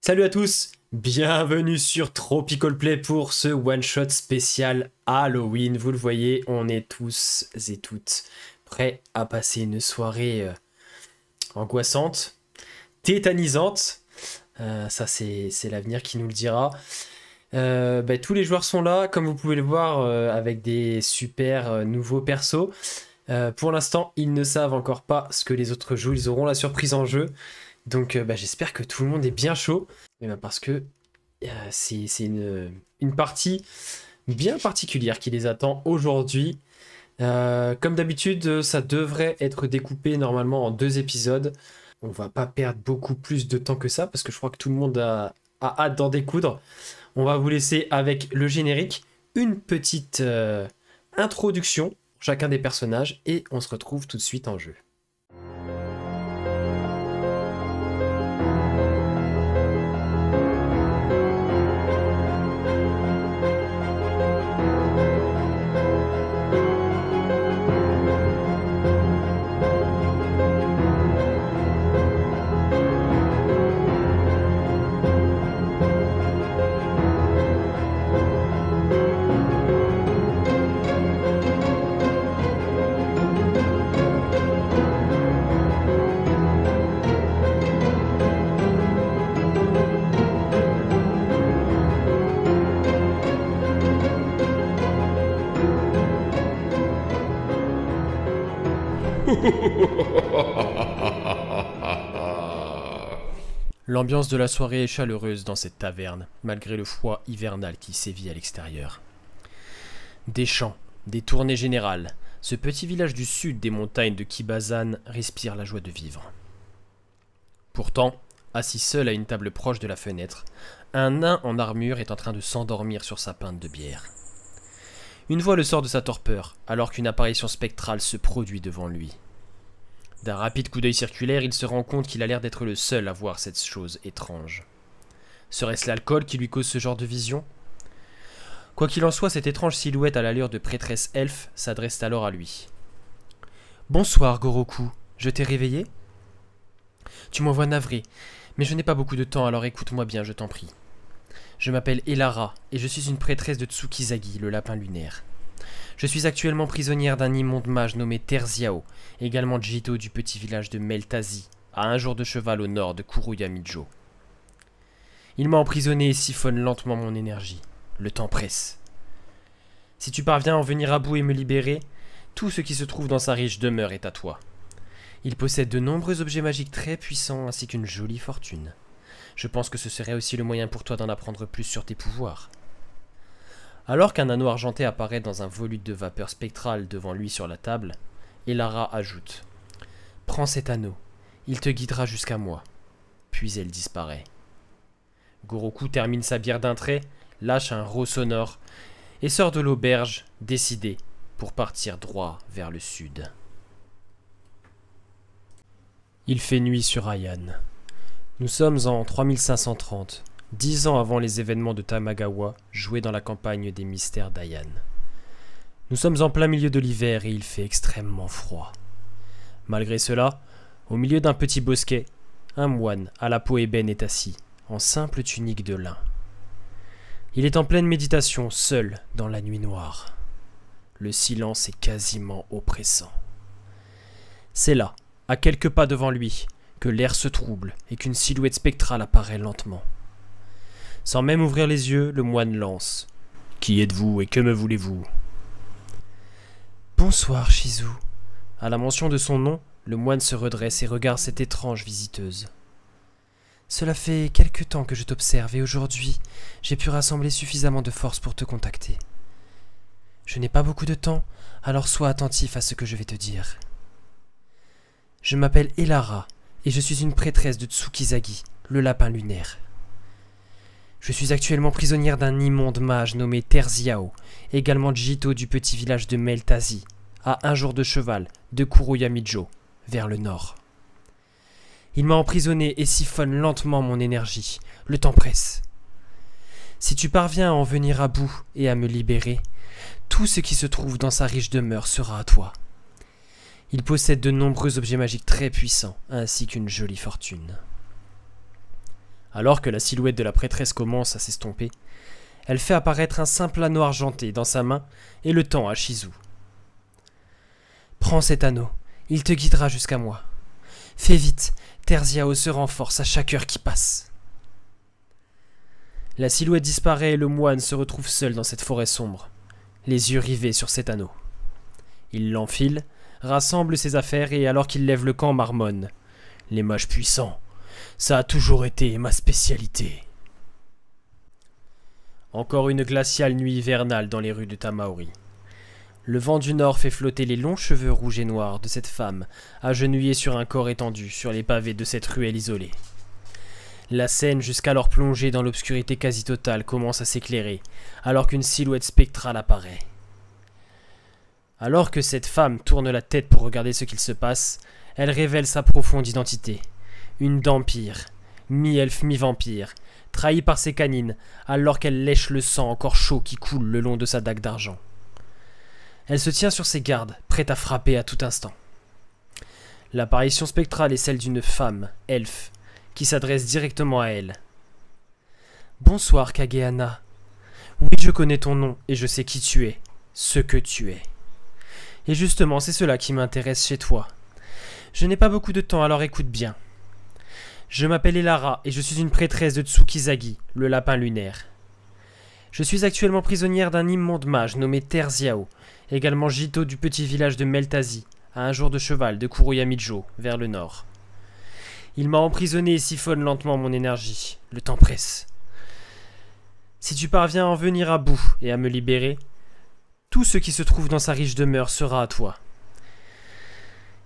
Salut à tous, bienvenue sur Tropical Play pour ce one-shot spécial Halloween. Vous le voyez, on est tous et toutes prêts à passer une soirée angoissante, tétanisante. Ça c'est l'avenir qui nous le dira. Tous les joueurs sont là, comme vous pouvez le voir, avec des super nouveaux persos. Pour l'instant, ils ne savent encore pas ce que les autres jouent, ils auront la surprise en jeu. Donc j'espère que tout le monde est bien chaud, parce que c'est une partie bien particulière qui les attend aujourd'hui. Comme d'habitude, ça devrait être découpé normalement en 2 épisodes. On va pas perdre beaucoup plus de temps que ça, parce que je crois que tout le monde a hâte d'en découdre. On va vous laisser avec le générique, une petite introduction pour chacun des personnages, et on se retrouve tout de suite en jeu. L'ambiance de la soirée est chaleureuse dans cette taverne, malgré le froid hivernal qui sévit à l'extérieur. Des chants, des tournées générales, ce petit village du sud des montagnes de Kibazan respire la joie de vivre. Pourtant, assis seul à une table proche de la fenêtre, un nain en armure est en train de s'endormir sur sa pinte de bière. Une voix le sort de sa torpeur, alors qu'une apparition spectrale se produit devant lui. D'un rapide coup d'œil circulaire, il se rend compte qu'il a l'air d'être le seul à voir cette chose étrange. Serait-ce l'alcool qui lui cause ce genre de vision ? Quoi qu'il en soit, cette étrange silhouette à l'allure de prêtresse elfe s'adresse alors à lui. « Bonsoir, Goroku. Je t'ai réveillé ? Tu m'envoies navré, mais je n'ai pas beaucoup de temps, alors écoute-moi bien, je t'en prie. Je m'appelle Elara, et je suis une prêtresse de Tsukizagi, le lapin lunaire. Je suis actuellement prisonnière d'un immonde mage nommé Terziao, également Jito du petit village de Meltazi, à 1 jour de cheval au nord de Kuruyamijo. Il m'a emprisonné et siphonne lentement mon énergie. Le temps presse. Si tu parviens à en venir à bout et me libérer, tout ce qui se trouve dans sa riche demeure est à toi. Il possède de nombreux objets magiques très puissants ainsi qu'une jolie fortune. Je pense que ce serait aussi le moyen pour toi d'en apprendre plus sur tes pouvoirs. » Alors qu'un anneau argenté apparaît dans un volute de vapeur spectrale devant lui sur la table, Elara ajoute « Prends cet anneau, il te guidera jusqu'à moi. » Puis elle disparaît. Goroku termine sa bière d'un trait, lâche un rot sonore et sort de l'auberge, décidé, pour partir droit vers le sud. Il fait nuit sur Ayan. Nous sommes en 3530. 10 ans avant les événements de Tamagawa, joués dans la campagne des mystères d'Ayan. Nous sommes en plein milieu de l'hiver et il fait extrêmement froid. Malgré cela, au milieu d'un petit bosquet, un moine à la peau ébène est assis, en simple tunique de lin. Il est en pleine méditation, seul, dans la nuit noire. Le silence est quasiment oppressant. C'est là, à quelques pas devant lui, que l'air se trouble et qu'une silhouette spectrale apparaît lentement. Sans même ouvrir les yeux, le moine lance. « Qui êtes-vous et que me voulez-vous » ? Bonsoir, Shizu. À la mention de son nom, le moine se redresse et regarde cette étrange visiteuse. Cela fait quelque temps que je t'observe et aujourd'hui, j'ai pu rassembler suffisamment de force pour te contacter. Je n'ai pas beaucoup de temps, alors sois attentif à ce que je vais te dire. Je m'appelle Elara et je suis une prêtresse de Tsukizagi, le lapin lunaire. Je suis actuellement prisonnière d'un immonde mage nommé Terziao, également Jito du petit village de Meltazi, à 1 jour de cheval de Kuruyamijo, vers le nord. Il m'a emprisonné et siphonne lentement mon énergie. Le temps presse. Si tu parviens à en venir à bout et à me libérer, tout ce qui se trouve dans sa riche demeure sera à toi. Il possède de nombreux objets magiques très puissants, ainsi qu'une jolie fortune. Alors que la silhouette de la prêtresse commence à s'estomper, elle fait apparaître un simple anneau argenté dans sa main et le tend à Shizu. « Prends cet anneau, il te guidera jusqu'à moi. Fais vite, Terziao se renforce à chaque heure qui passe. » La silhouette disparaît et le moine se retrouve seul dans cette forêt sombre, les yeux rivés sur cet anneau. Il l'enfile, rassemble ses affaires et alors qu'il lève le camp marmonne. « Les mages puissants, ça a toujours été ma spécialité. » Encore une glaciale nuit hivernale dans les rues de Tamaori. Le vent du nord fait flotter les longs cheveux rouges et noirs de cette femme, agenouillée sur un corps étendu sur les pavés de cette ruelle isolée. La scène, jusqu'alors plongée dans l'obscurité quasi totale, commence à s'éclairer, alors qu'une silhouette spectrale apparaît. Alors que cette femme tourne la tête pour regarder ce qu'il se passe, elle révèle sa profonde identité. Une dampire, mi-elfe, mi-vampire, trahie par ses canines, alors qu'elle lèche le sang encore chaud qui coule le long de sa dague d'argent. Elle se tient sur ses gardes, prête à frapper à tout instant. L'apparition spectrale est celle d'une femme, elfe, qui s'adresse directement à elle. « Bonsoir, Kageana. Oui, je connais ton nom et je sais qui tu es, ce que tu es. Et justement, c'est cela qui m'intéresse chez toi. Je n'ai pas beaucoup de temps, alors écoute bien. Je m'appelle Elara et je suis une prêtresse de Tsukizagi, le lapin lunaire. Je suis actuellement prisonnière d'un immonde mage nommé Terziao, également Jito du petit village de Meltazi, à un jour de cheval de Kuroyamijo, vers le nord. Il m'a emprisonné et siphonne lentement mon énergie. Le temps presse. Si tu parviens à en venir à bout et à me libérer, tout ce qui se trouve dans sa riche demeure sera à toi.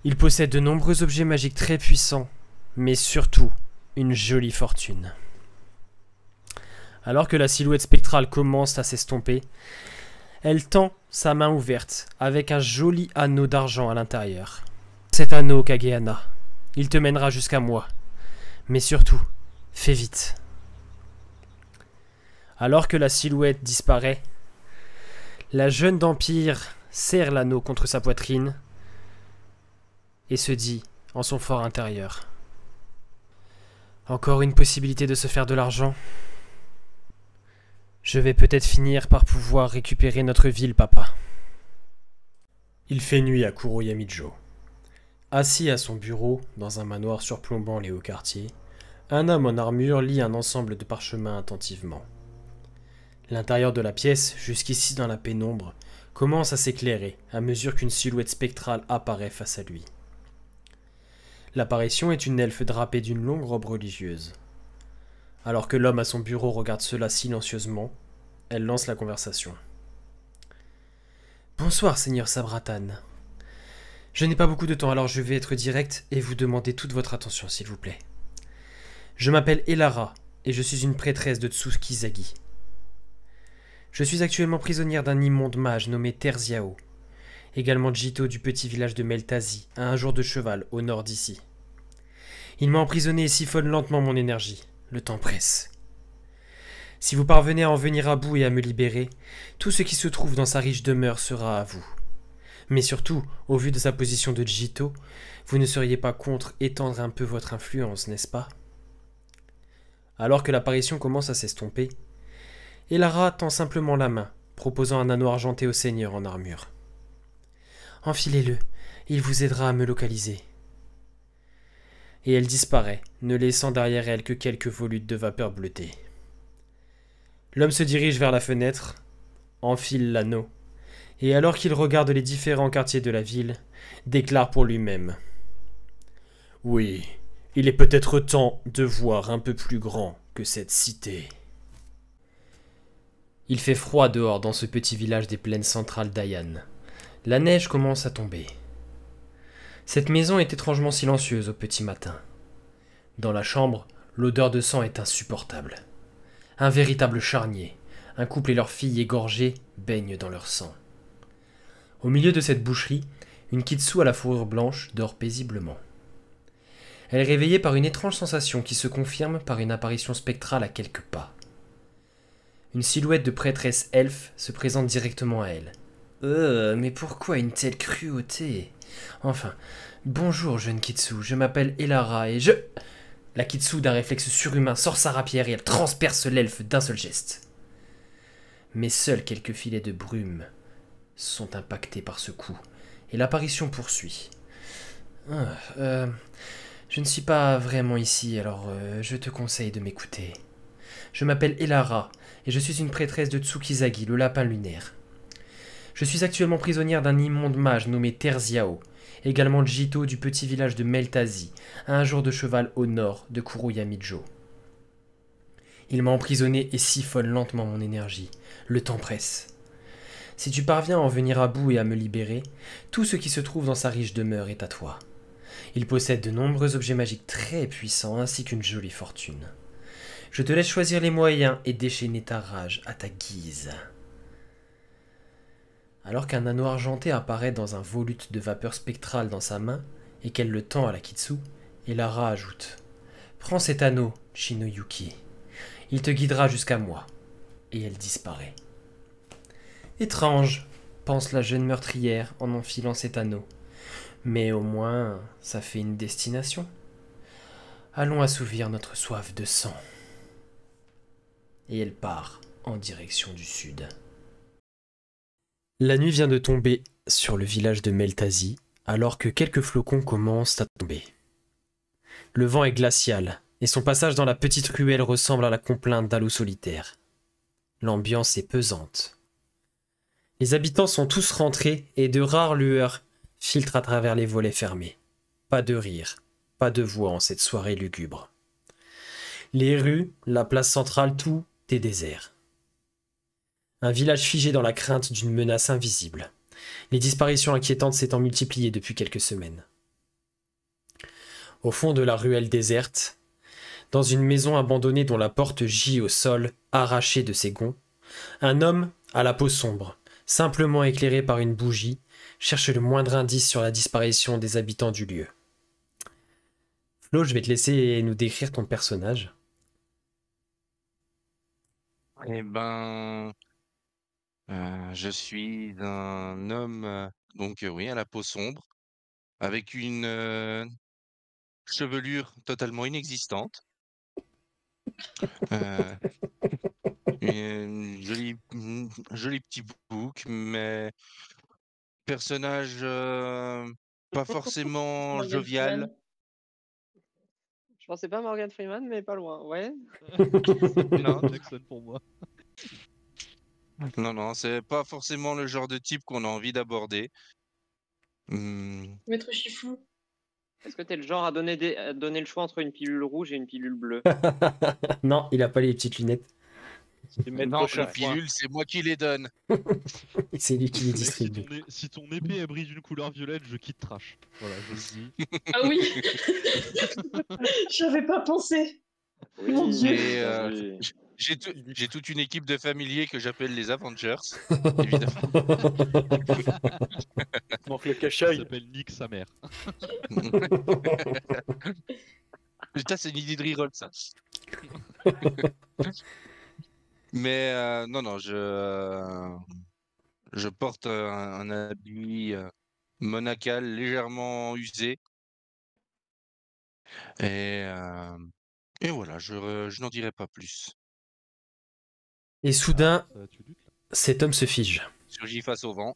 Il possède de nombreux objets magiques très puissants, mais surtout une jolie fortune. » Alors que la silhouette spectrale commence à s'estomper, elle tend sa main ouverte avec un joli anneau d'argent à l'intérieur. « Cet anneau, Kageana, il te mènera jusqu'à moi. Mais surtout, fais vite. » Alors que la silhouette disparaît, la jeune vampire serre l'anneau contre sa poitrine et se dit en son fort intérieur: « Encore une possibilité de se faire de l'argent. Je vais peut-être finir par pouvoir récupérer notre ville, papa. » Il fait nuit à Kuroyamijo. Assis à son bureau, dans un manoir surplombant les hauts quartiers, un homme en armure lit un ensemble de parchemins attentivement. L'intérieur de la pièce, jusqu'ici dans la pénombre, commence à s'éclairer à mesure qu'une silhouette spectrale apparaît face à lui. L'apparition est une elfe drapée d'une longue robe religieuse. Alors que l'homme à son bureau regarde cela silencieusement, elle lance la conversation. « Bonsoir, Seigneur Sabratan. Je n'ai pas beaucoup de temps, alors je vais être direct et vous demander toute votre attention, s'il vous plaît. Je m'appelle Elara et je suis une prêtresse de Tsukizagi. Je suis actuellement prisonnière d'un immonde mage nommé Terziao, également Jito du petit village de Meltazi, à un jour de cheval au nord d'ici. Il m'a emprisonné et siphonne lentement mon énergie. Le temps presse. Si vous parvenez à en venir à bout et à me libérer, tout ce qui se trouve dans sa riche demeure sera à vous. Mais surtout, au vu de sa position de Jito, vous ne seriez pas contre étendre un peu votre influence, n'est-ce pas? » Alors que l'apparition commence à s'estomper, Elara tend simplement la main, proposant un anneau argenté au seigneur en armure. « Enfilez-le, il vous aidera à me localiser. » Et elle disparaît, ne laissant derrière elle que quelques volutes de vapeur bleutée. L'homme se dirige vers la fenêtre, enfile l'anneau, et alors qu'il regarde les différents quartiers de la ville, déclare pour lui-même: « Oui, il est peut-être temps de voir un peu plus grand que cette cité. » Il fait froid dehors dans ce petit village des plaines centrales d'Ayan. La neige commence à tomber. Cette maison est étrangement silencieuse au petit matin. Dans la chambre, l'odeur de sang est insupportable. Un véritable charnier, un couple et leur fille égorgée baignent dans leur sang. Au milieu de cette boucherie, une kitsu à la fourrure blanche dort paisiblement. Elle est réveillée par une étrange sensation qui se confirme par une apparition spectrale à quelques pas. Une silhouette de prêtresse elfe se présente directement à elle. « mais pourquoi une telle cruauté ? Enfin, bonjour jeune kitsu, je m'appelle Elara et je... » La Kitsu, d'un réflexe surhumain, sort sa rapière et elle transperce l'elfe d'un seul geste. Mais seuls quelques filets de brume sont impactés par ce coup, et l'apparition poursuit. Ah, je ne suis pas vraiment ici, alors je te conseille de m'écouter. Je m'appelle Elara, et je suis une prêtresse de Tsukizagi, le lapin lunaire. Je suis actuellement prisonnière d'un immonde mage nommé Terziao, également Jito du petit village de Meltazi, à un jour de cheval au nord de Kuruyamijo. Il m'a emprisonné et siphonne lentement mon énergie. Le temps presse. Si tu parviens à en venir à bout et à me libérer, tout ce qui se trouve dans sa riche demeure est à toi. Il possède de nombreux objets magiques très puissants ainsi qu'une jolie fortune. Je te laisse choisir les moyens et déchaîner ta rage à ta guise. Alors qu'un anneau argenté apparaît dans un volute de vapeur spectrale dans sa main et qu'elle le tend à la Kitsu, Elara ajoute: Prends cet anneau, Shinoyuki. Il te guidera jusqu'à moi. Et elle disparaît. Étrange, pense la jeune meurtrière en enfilant cet anneau. Mais au moins, ça fait une destination. Allons assouvir notre soif de sang. Et elle part en direction du sud. La nuit vient de tomber sur le village de Meltazi, alors que quelques flocons commencent à tomber. Le vent est glacial, et son passage dans la petite ruelle ressemble à la complainte d'un loup solitaire. L'ambiance est pesante. Les habitants sont tous rentrés, et de rares lueurs filtrent à travers les volets fermés. Pas de rire, pas de voix en cette soirée lugubre. Les rues, la place centrale, tout est désert. Un village figé dans la crainte d'une menace invisible. Les disparitions inquiétantes s'étant multipliées depuis quelques semaines. Au fond de la ruelle déserte, dans une maison abandonnée dont la porte gît au sol, arrachée de ses gonds, un homme à la peau sombre, simplement éclairé par une bougie, cherche le moindre indice sur la disparition des habitants du lieu. Flo, je vais te laisser nous décrire ton personnage. Eh ben, je suis un homme, donc oui, à la peau sombre, avec une chevelure totalement inexistante, euh, une joli petit bouc, mais personnage pas forcément Morgan jovial. Freeman. Je pensais pas Morgan Freeman, mais pas loin. Ouais. C'est Non, Peter Jackson pour moi. non, non, c'est pas forcément le genre de type qu'on a envie d'aborder. Hmm, Maître Chifou. Est-ce que t'es le genre à donner le choix entre une pilule rouge et une pilule bleue? Non, il a pas les petites lunettes. non, les pilules, c'est moi qui les donne. C'est lui qui les Mec, distribue. si ton épée elle brille d'une couleur violette, je quitte Trash. Voilà, je le dis. Ah oui. J'avais pas pensé. Mon Dieu. Et, Bien vu. j'ai toute une équipe de familiers que j'appelle les Avengers, évidemment. Donc le Il cache-œil. s'appelle Nick sa mère. Putain, c'est une idée de reroll, ça. Mais non, non, je porte un habit monacal légèrement usé. Et, euh, et voilà, je n'en dirai pas plus. Et soudain, Tu doutes, là. cet homme se fige. Surgis face au vent.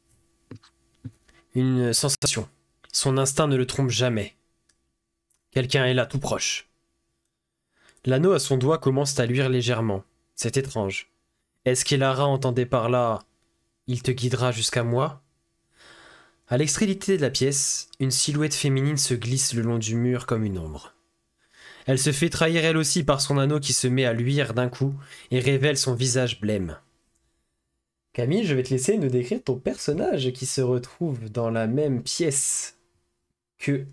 Une sensation. Son instinct ne le trompe jamais. Quelqu'un est là, tout proche. L'anneau à son doigt commence à luire légèrement. C'est étrange. Est-ce qu'Elara entendait par là « Il te guidera jusqu'à moi » À l'extrémité de la pièce, une silhouette féminine se glisse le long du mur comme une ombre. Elle se fait trahir elle aussi par son anneau qui se met à luire d'un coup et révèle son visage blême. Camille, je vais te laisser nous décrire ton personnage qui se retrouve dans la même pièce que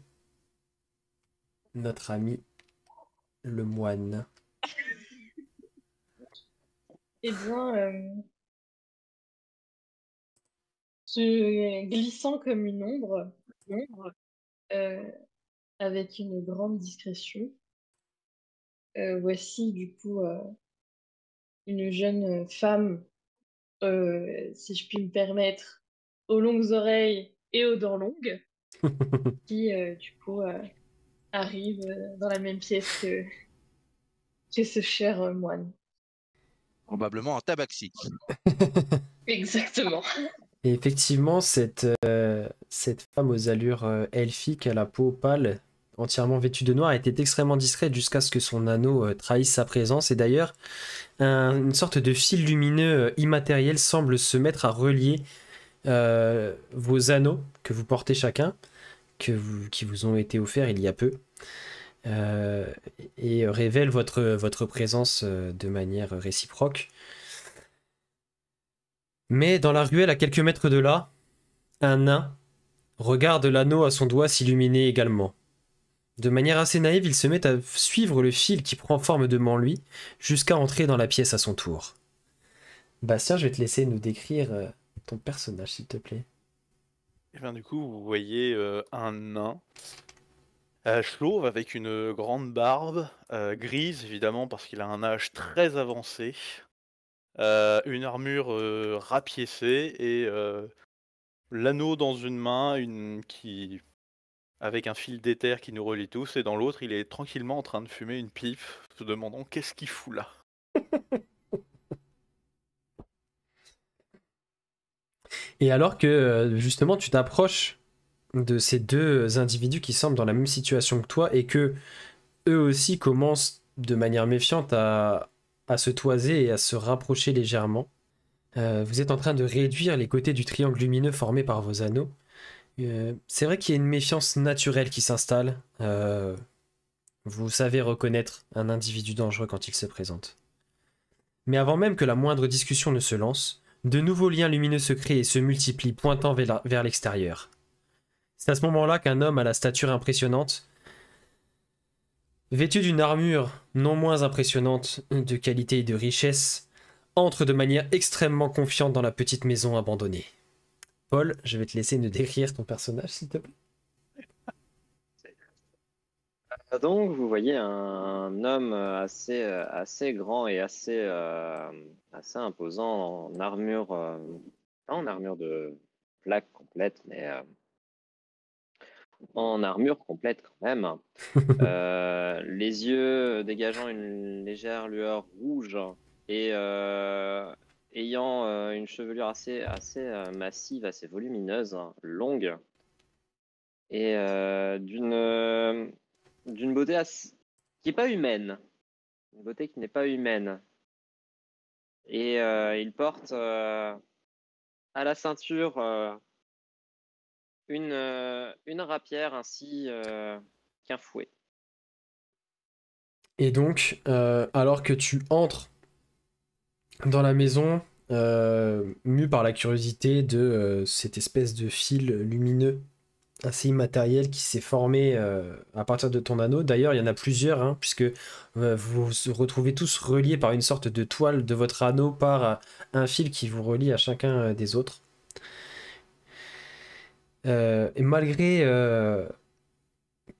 notre ami le moine. Eh bien, se glissant comme une ombre, euh, avec une grande discrétion, voici du coup une jeune femme, si je puis me permettre, aux longues oreilles et aux dents longues, qui du coup arrive dans la même pièce que ce cher moine. Probablement un tabaxi. Exactement. Et effectivement, cette femme aux allures elfiques, à la peau pâle, entièrement vêtue de noir, était extrêmement discrète jusqu'à ce que son anneau trahisse sa présence. Et d'ailleurs, une sorte de fil lumineux immatériel semble se mettre à relier vos anneaux que vous portez chacun, qui vous ont été offerts il y a peu, euh, et révèle votre présence de manière réciproque. Mais dans la ruelle, à quelques mètres de là, un nain regarde l'anneau à son doigt s'illuminer également. De manière assez naïve, il se met à suivre le fil qui prend forme devant lui jusqu'à entrer dans la pièce à son tour. Bastien, je vais te laisser nous décrire ton personnage, s'il te plaît. Et bien du coup, vous voyez un nain chauve avec une grande barbe, grise évidemment parce qu'il a un âge très avancé, une armure rapiécée et l'anneau dans une main, avec un fil d'éther qui nous relie tous, et dans l'autre, il est tranquillement en train de fumer une pipe, se demandant qu'est-ce qu'il fout là. Et alors que justement tu t'approches de ces deux individus qui semblent dans la même situation que toi et que eux aussi commencent de manière méfiante à se toiser et à se rapprocher légèrement, vous êtes en train de réduire les côtés du triangle lumineux formé par vos anneaux. C'est vrai qu'il y a une méfiance naturelle qui s'installe. Vous savez reconnaître un individu dangereux quand il se présente. Mais avant même que la moindre discussion ne se lance, de nouveaux liens lumineux se créent et se multiplient, pointant vers l'extérieur. C'est à ce moment-là qu'un homme à la stature impressionnante, vêtu d'une armure non moins impressionnante de qualité et de richesse, entre de manière extrêmement confiante dans la petite maison abandonnée. Paul, je vais te laisser nous décrire ton personnage, s'il te plaît. Donc, vous voyez un homme assez grand et assez imposant en armure, pas en armure de plaque complète, mais en armure complète quand même. Les yeux dégageant une légère lueur rouge et ayant une chevelure assez massive, assez volumineuse, longue, et d'une beauté qui n'est pas humaine. Une beauté qui n'est pas humaine. Et il porte à la ceinture une rapière ainsi qu'un fouet. Et donc, alors que tu entres dans la maison, mu par la curiosité de cette espèce de fil lumineux assez immatériel qui s'est formé à partir de ton anneau. D'ailleurs, il y en a plusieurs, hein, puisque vous vous retrouvez tous reliés par une sorte de toile de votre anneau par un fil qui vous relie à chacun des autres. Et malgré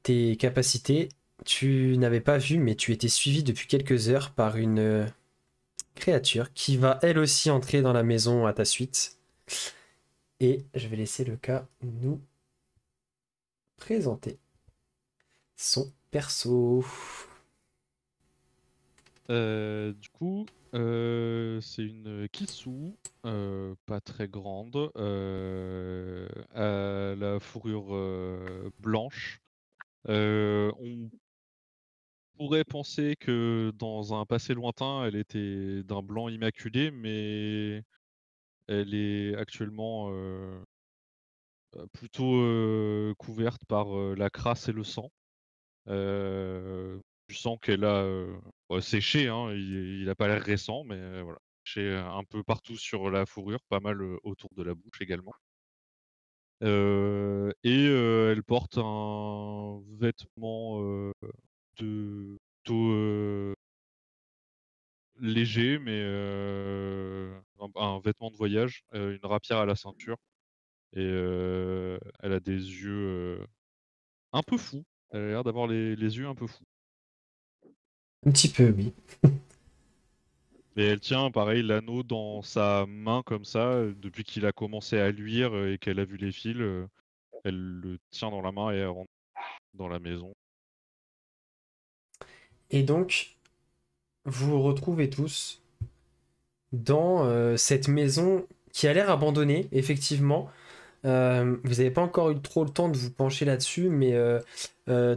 tes capacités, tu n'avais pas vu, mais tu étais suivi depuis quelques heures par une créature qui va elle aussi entrer dans la maison à ta suite. Et je vais laisser le cas nous présenter son perso. Du coup, c'est une Kisu, pas très grande, à la fourrure blanche. On pourrait penser que dans un passé lointain, elle était d'un blanc immaculé, mais elle est actuellement plutôt couverte par la crasse et le sang. Du sang qu'elle a séché, hein, il a pas l'air récent, mais voilà, séché un peu partout sur la fourrure, pas mal autour de la bouche également. Elle porte un vêtement de plutôt léger, mais un vêtement de voyage, une rapière à la ceinture, et elle a des yeux un peu fous. Elle a l'air d'avoir les yeux un peu fous. Un petit peu, oui. Et elle tient, pareil, l'anneau dans sa main comme ça, depuis qu'il a commencé à luire et qu'elle a vu les fils, elle le tient dans la main et elle rentre dans la maison. Et donc, vous vous retrouvez tous dans cette maison qui a l'air abandonnée, effectivement. Vous n'avez pas encore eu trop le temps de vous pencher là-dessus, mais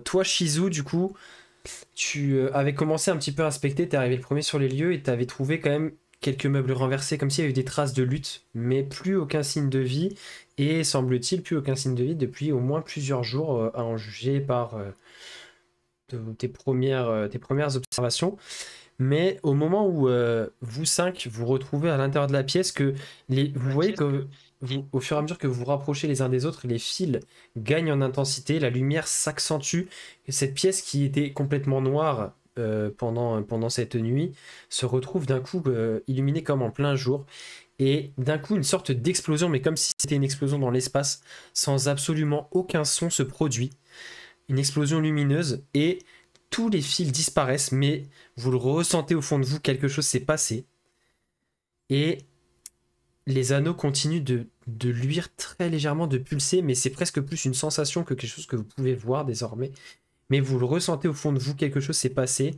toi, Shizu, du coup, tu avais commencé un petit peu à inspecter, t'es arrivé le premier sur les lieux et t'avais trouvé quand même quelques meubles renversés, comme s'il y avait eu des traces de lutte, mais plus aucun signe de vie, et semble-t-il plus aucun signe de vie depuis au moins plusieurs jours, à en juger par tes premières observations. Mais au moment où vous cinq vous retrouvez à l'intérieur de la pièce, vous voyez que au fur et à mesure que vous vous rapprochez les uns des autres, les fils gagnent en intensité, la lumière s'accentue. Cette pièce qui était complètement noire pendant cette nuit se retrouve d'un coup illuminée comme en plein jour. Et d'un coup, une sorte d'explosion, mais comme si c'était une explosion dans l'espace, sans absolument aucun son se produit. Une explosion lumineuse et tous les fils disparaissent, mais vous le ressentez au fond de vous, quelque chose s'est passé. Et les anneaux continuent de luire très légèrement, de pulser, mais c'est presque plus une sensation que quelque chose que vous pouvez voir désormais. Mais vous le ressentez au fond de vous, quelque chose s'est passé.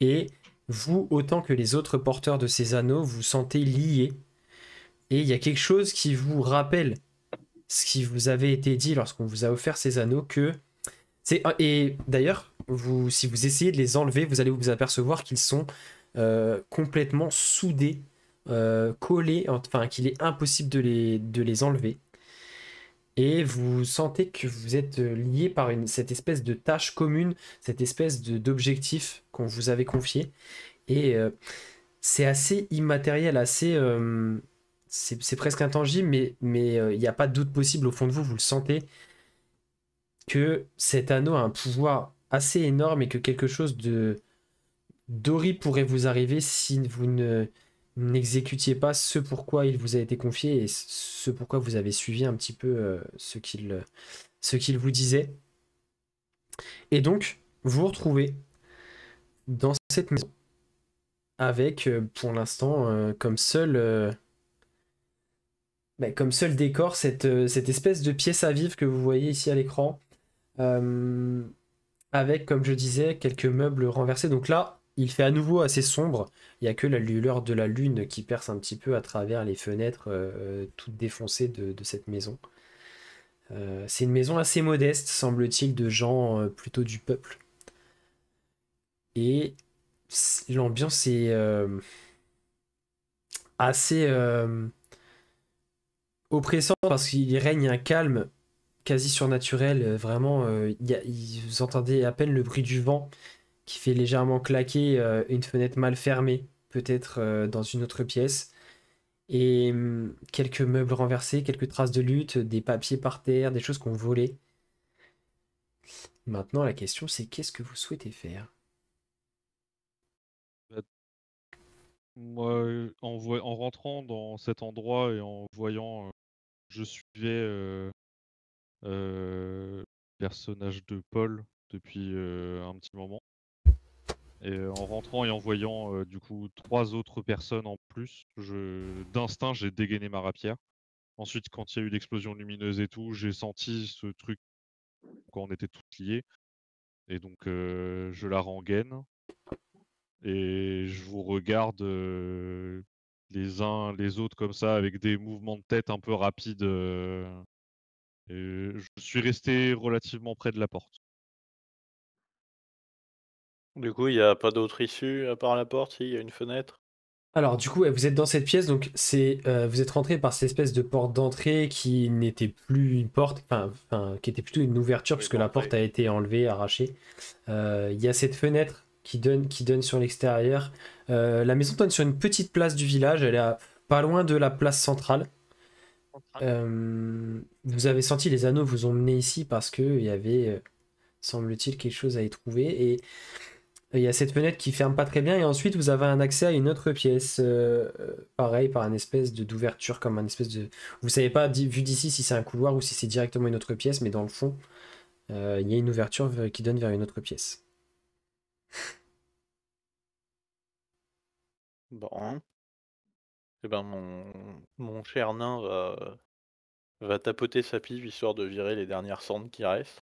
Et vous, autant que les autres porteurs de ces anneaux, vous sentez liés. Et il y a quelque chose qui vous rappelle ce qui vous avait été dit lorsqu'on vous a offert ces anneaux, que et d'ailleurs, si vous essayez de les enlever, vous allez vous apercevoir qu'ils sont complètement soudés, collés, enfin qu'il est impossible de les enlever. Et vous sentez que vous êtes lié par cette espèce de tâche commune, cette espèce d'objectif qu'on vous avait confié. Et c'est assez immatériel, c'est presque intangible, mais il n'y a pas de doute possible au fond de vous, vous le sentez, que cet anneau a un pouvoir assez énorme et que quelque chose d'horrible pourrait vous arriver si vous n'exécutiez pas ce pourquoi il vous a été confié et ce pourquoi vous avez suivi un petit peu ce qu'il vous disait. Et donc, vous vous retrouvez dans cette maison avec, pour l'instant, comme seul décor cette espèce de pièce à vivre que vous voyez ici à l'écran. Avec, comme je disais, quelques meubles renversés. Donc là, il fait à nouveau assez sombre. Il n'y a que la lueur de la lune qui perce un petit peu à travers les fenêtres toutes défoncées de cette maison. C'est une maison assez modeste, semble-t-il, de gens plutôt du peuple. Et l'ambiance est assez oppressante parce qu'il règne un calme quasi surnaturel. Vraiment, vous entendez à peine le bruit du vent qui fait légèrement claquer une fenêtre mal fermée, peut-être dans une autre pièce. Et quelques meubles renversés, quelques traces de lutte, des papiers par terre, des choses qu'on volait. Maintenant, la question, c'est qu'est-ce que vous souhaitez faire? Moi, en rentrant dans cet endroit et en voyant, je suivais le personnage de Paul depuis un petit moment. Et en rentrant et en voyant du coup 3 autres personnes en plus, d'instinct j'ai dégainé ma rapière. Ensuite, quand il y a eu l'explosion lumineuse et tout, j'ai senti ce truc quand on était tous liés. Et donc je la rengaine. Et je vous regarde les uns les autres comme ça, avec des mouvements de tête un peu rapides. Et je suis resté relativement près de la porte. Du coup, il y a pas d'autre issue à part la porte? Si, il y a une fenêtre? Alors, du coup, ouais, vous êtes dans cette pièce, donc vous êtes rentré par cette espèce de porte d'entrée qui n'était plus une porte, qui était plutôt une ouverture, Oui, puisque la porte a été enlevée, arrachée. Il y a cette fenêtre qui donne sur l'extérieur. La maison donne sur une petite place du village, elle est pas loin de la place centrale. Vous avez senti les anneaux vous ont mené ici parce qu'il y avait, semble-t-il, quelque chose à y trouver. Et il y a cette fenêtre qui ferme pas très bien et ensuite vous avez un accès à une autre pièce, pareil par un espèce d'ouverture, comme un espèce de... Vous savez pas vu d'ici si c'est un couloir ou si c'est directement une autre pièce, mais dans le fond, il y a une ouverture qui donne vers une autre pièce. Bon. Eh ben, mon cher nain va tapoter sa pipe histoire de virer les dernières cendres qui restent.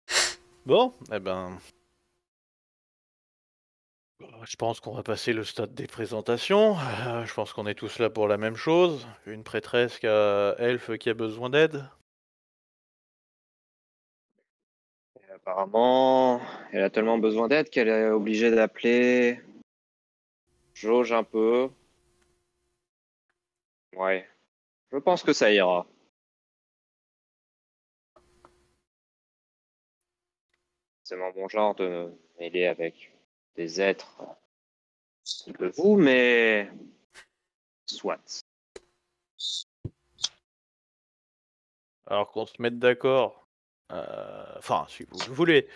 Bon, eh ben, Je pense qu'on va passer le stade des présentations. Je pense qu'on est tous là pour la même chose. Une prêtresse elfe qui a besoin d'aide. Et apparemment, elle a tellement besoin d'aide qu'elle est obligée d'appeler. Jauge un peu. Ouais. Je pense que ça ira. C'est mon bon genre de me mêler avec des êtres de vous, mais soit. Alors qu'on se mette d'accord. Enfin, si vous le voulez.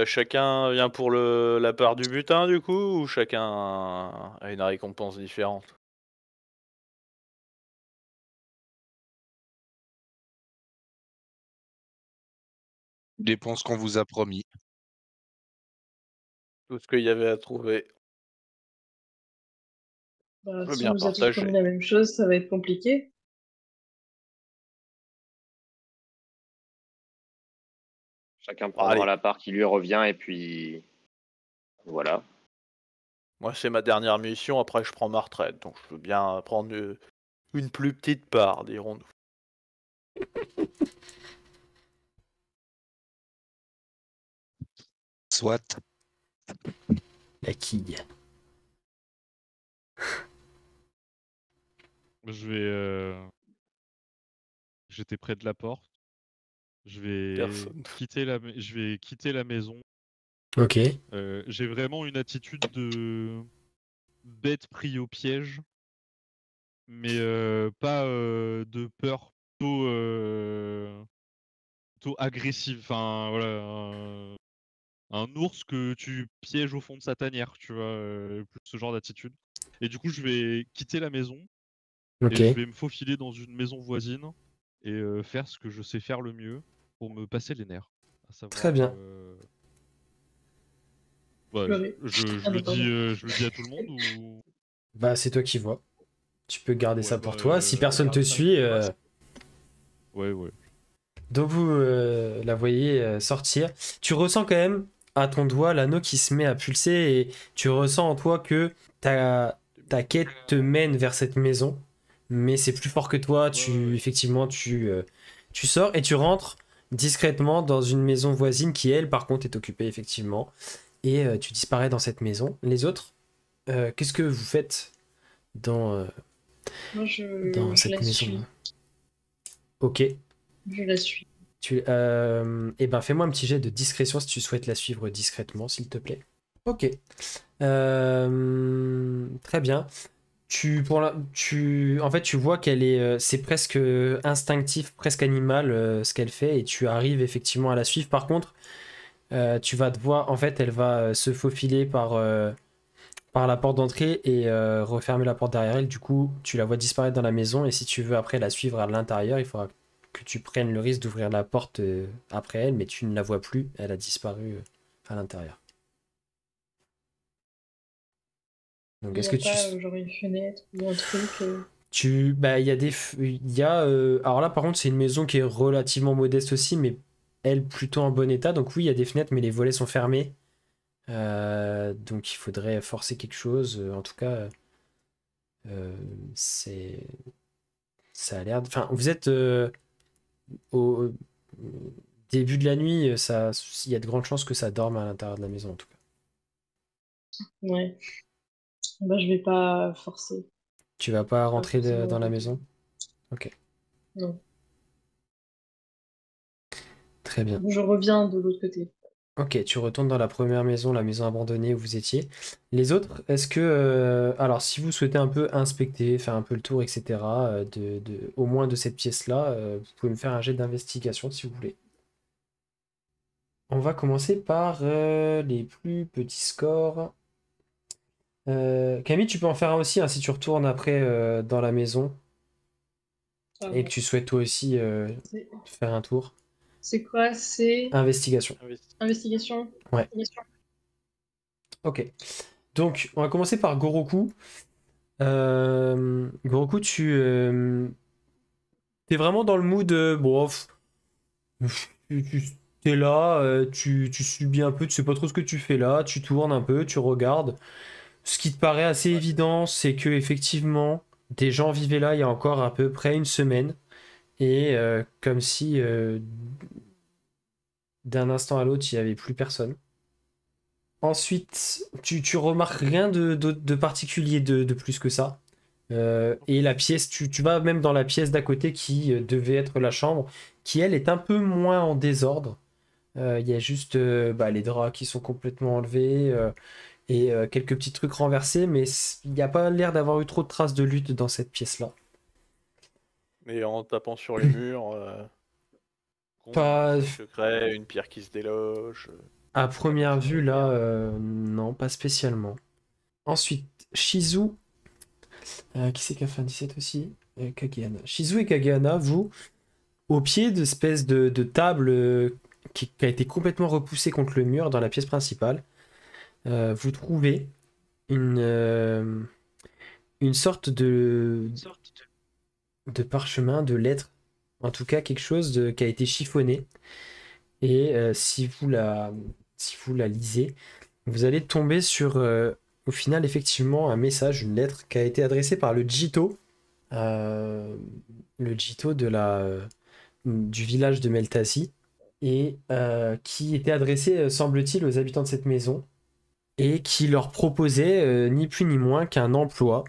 Chacun vient pour la part du butin, du coup, ou chacun a une récompense différente? Dépend ce qu'on vous a promis. Tout ce qu'il y avait à trouver. Bah, Je veux si on bien nous a tous promis partager. la même chose, ça va être compliqué. Chacun Bon, prendra allez, la part qui lui revient et puis voilà. moi c'est ma dernière mission, après je prends ma retraite, donc je veux bien prendre une plus petite part, dirons-nous. Soit. La quille. Je vais. J'étais près de la porte. Je vais Personne. je vais quitter la maison. Ok. J'ai vraiment une attitude de bête pris au piège, mais pas de peur, plutôt agressive. Enfin, voilà, un ours que tu pièges au fond de sa tanière, tu vois, plus ce genre d'attitude. Et du coup, je vais quitter la maison Ok. et je vais me faufiler dans une maison voisine et faire ce que je sais faire le mieux pour me passer les nerfs. À savoir, Très bien. ouais, Pleurer. je Ah le non, pardon. je le dis à tout le monde ou... Bah, c'est toi qui vois. Tu peux garder Ouais, ça bah, pour toi. Si personne te suit, ouais. donc vous la voyez sortir. Tu ressens quand même à ton doigt l'anneau qui se met à pulser et tu ressens en toi que ta quête te mène vers cette maison. Mais c'est plus fort que toi. Ouais. Effectivement, tu sors et tu rentres discrètement dans une maison voisine qui, elle, par contre, est occupée, effectivement. Et tu disparais dans cette maison. Les autres, qu'est-ce que vous faites dans, Moi, dans je cette la maison? suis. Ok. Je la suis. Eh ben, fais-moi un petit jet de discrétion si tu souhaites la suivre discrètement, s'il te plaît. Ok. Très bien. En fait, tu vois qu'elle est, c'est presque instinctif, presque animal ce qu'elle fait, et tu arrives effectivement à la suivre. Par contre, tu vas te voir, en fait, elle va se faufiler par la porte d'entrée et refermer la porte derrière elle. Du coup, tu la vois disparaître dans la maison, et si tu veux après la suivre à l'intérieur, il faudra que tu prennes le risque d'ouvrir la porte après elle, mais tu ne la vois plus, elle a disparu à l'intérieur. Donc Il n'y est-ce a que pas genre une fenêtre ou un truc. bah il y a alors là par contre c'est une maison qui est relativement modeste aussi, mais elle plutôt en bon état. Donc oui, il y a des fenêtres, mais les volets sont fermés. Donc il faudrait forcer quelque chose. En tout cas, euh, c'est ça a l'air. Enfin, vous êtes au début de la nuit, il y a de grandes chances que ça dorme à l'intérieur de la maison en tout cas. Ouais. Bah, je vais pas forcer. Tu vas pas Pas rentrer forcément dans la rentrer. maison? Ok, Non. très bien. Je reviens de l'autre côté. Ok, tu retournes dans la première maison, la maison abandonnée où vous étiez. Les autres, est-ce que... alors, si vous souhaitez un peu inspecter, faire un peu le tour, etc., au moins de cette pièce-là, vous pouvez me faire un jet d'investigation si vous voulez. On va commencer par les plus petits scores. Camille, tu peux en faire un aussi hein, si tu retournes après dans la maison Ah et que bon. tu souhaites toi aussi C'est faire un tour. c'est quoi? C'est Investigation. investigation? Ouais. Investigation. Ok. Donc, on va commencer par Goroku. Goroku, t'es vraiment dans le mood. Bon, tu T'es là, tu subis un peu, tu sais pas trop ce que tu fais là, tu tournes un peu, tu regardes. Ce qui te paraît assez évident, c'est que effectivement, des gens vivaient là il y a encore à peu près une semaine, et comme si d'un instant à l'autre, il n'y avait plus personne. Ensuite, tu remarques rien de particulier de plus que ça. Et la pièce, tu vas même dans la pièce d'à côté qui devait être la chambre, qui elle est un peu moins en désordre. Il y a juste les draps qui sont complètement enlevés et quelques petits trucs renversés, mais il n'y a pas l'air d'avoir eu trop de traces de lutte dans cette pièce-là. Mais en tapant sur les murs, Pas un secret, une pierre qui se déloge. à première vue là, non, pas spécialement. Ensuite, Shizu, qui c'est qui a fait un 17 aussi? Kagehana. Shizu et Kagehana, vous, au pied d'espèce de table qui a été complètement repoussée contre le mur dans la pièce principale, vous trouvez une sorte de parchemin, de lettre, en tout cas quelque chose qui a été chiffonné. Et si vous la lisez, vous allez tomber sur, au final, effectivement, un message, une lettre qui a été adressée par le Jito du village de Meltasi, et qui était adressée, semble-t-il, aux habitants de cette maison, et qui leur proposait ni plus ni moins qu'un emploi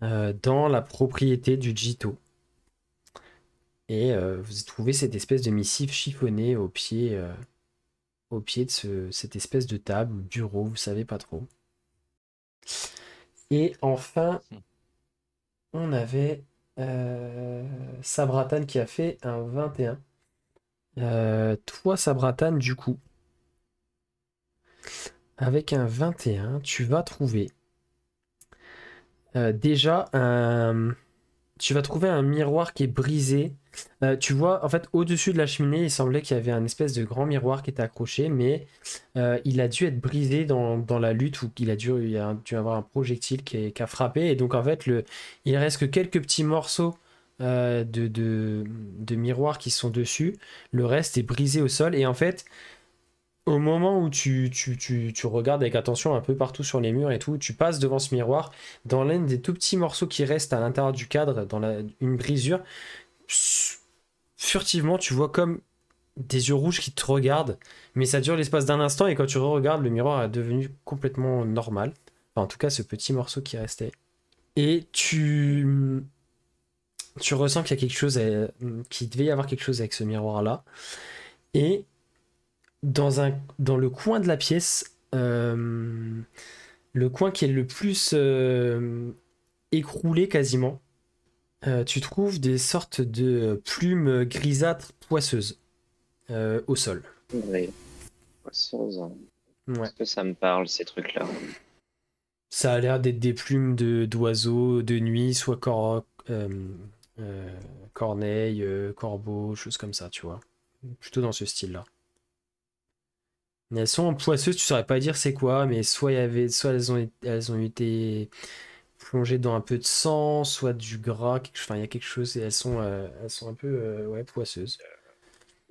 dans la propriété du Jito. Et vous trouvez cette espèce de missive chiffonnée au pied de cette espèce de table ou bureau, vous savez pas trop. Et enfin, on avait Sabratan qui a fait un 21. Toi, Sabratan, du coup, avec un 21, tu vas trouver déjà tu vas trouver un miroir qui est brisé. Tu vois, en fait, au-dessus de la cheminée, il semblait qu'il y avait un espèce de grand miroir qui était accroché, mais il a dû être brisé dans la lutte, ou il a dû avoir un projectile qui a frappé, et donc en fait, il reste que quelques petits morceaux de miroir qui sont dessus. Le reste est brisé au sol, et en fait, au moment où tu regardes avec attention un peu partout sur les murs et tout, tu passes devant ce miroir, dans l'un des tout petits morceaux qui restent à l'intérieur du cadre, une brisure, furtivement tu vois comme des yeux rouges qui te regardent, mais ça dure l'espace d'un instant, et quand tu re-regardes, le miroir est devenu complètement normal. Enfin, en tout cas, ce petit morceau qui restait. Et tu ressens qu'il y a quelque chose, qu'il devait y avoir quelque chose avec ce miroir-là. Et dans le coin de la pièce, le coin qui est le plus écroulé quasiment, tu trouves des sortes de plumes grisâtres poisseuses au sol. Oui. Poissons. Ouais. Est-ce que ça me parle, ces trucs-là? Ça a l'air d'être des plumes d'oiseaux de nuit, soit corneilles, corbeaux, choses comme ça, tu vois. Plutôt dans ce style-là. Mais elles sont poisseuses, tu saurais pas dire c'est quoi, mais soit elles ont été plongées dans un peu de sang, soit du gras, enfin il y a quelque chose, et elles sont un peu poisseuses.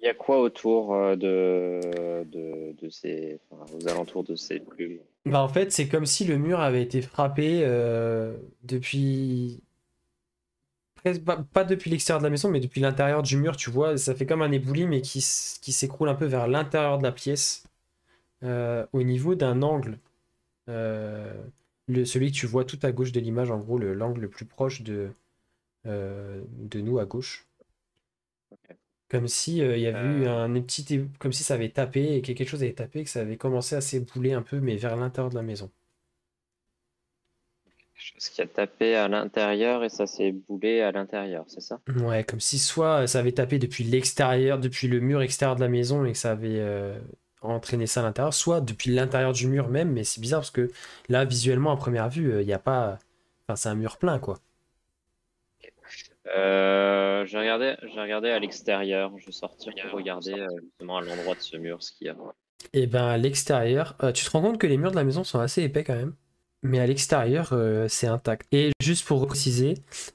Il y a quoi autour de ces, aux alentours de ces plumes? Bah en fait, c'est comme si le mur avait été frappé depuis pas depuis l'extérieur de la maison, mais depuis l'intérieur du mur, tu vois, ça fait comme un éboulis, mais qui s'écroule un peu vers l'intérieur de la pièce. Au niveau d'un angle, celui que tu vois tout à gauche de l'image, en gros, l'angle le plus proche de nous à gauche. Okay. Comme si il y avait eu comme si ça avait tapé, et que quelque chose avait tapé, et que ça avait commencé à s'ébouler un peu, mais vers l'intérieur de la maison. Quelque chose qui a tapé à l'intérieur et ça s'est boulé à l'intérieur, c'est ça? Ouais, comme si soit ça avait tapé depuis l'extérieur, depuis le mur extérieur de la maison, et que ça avait entraîner ça à l'intérieur, soit depuis l'intérieur du mur même, mais c'est bizarre parce que là, visuellement, à première vue, il n'y a pas... Enfin, c'est un mur plein, quoi. J'ai regardé à l'extérieur, je vais sortir pour regarder justement à l'endroit de ce mur ce qu'il y a. Et ben à l'extérieur, tu te rends compte que les murs de la maison sont assez épais quand même. mais à l'extérieur, c'est intact. Et juste pour préciser,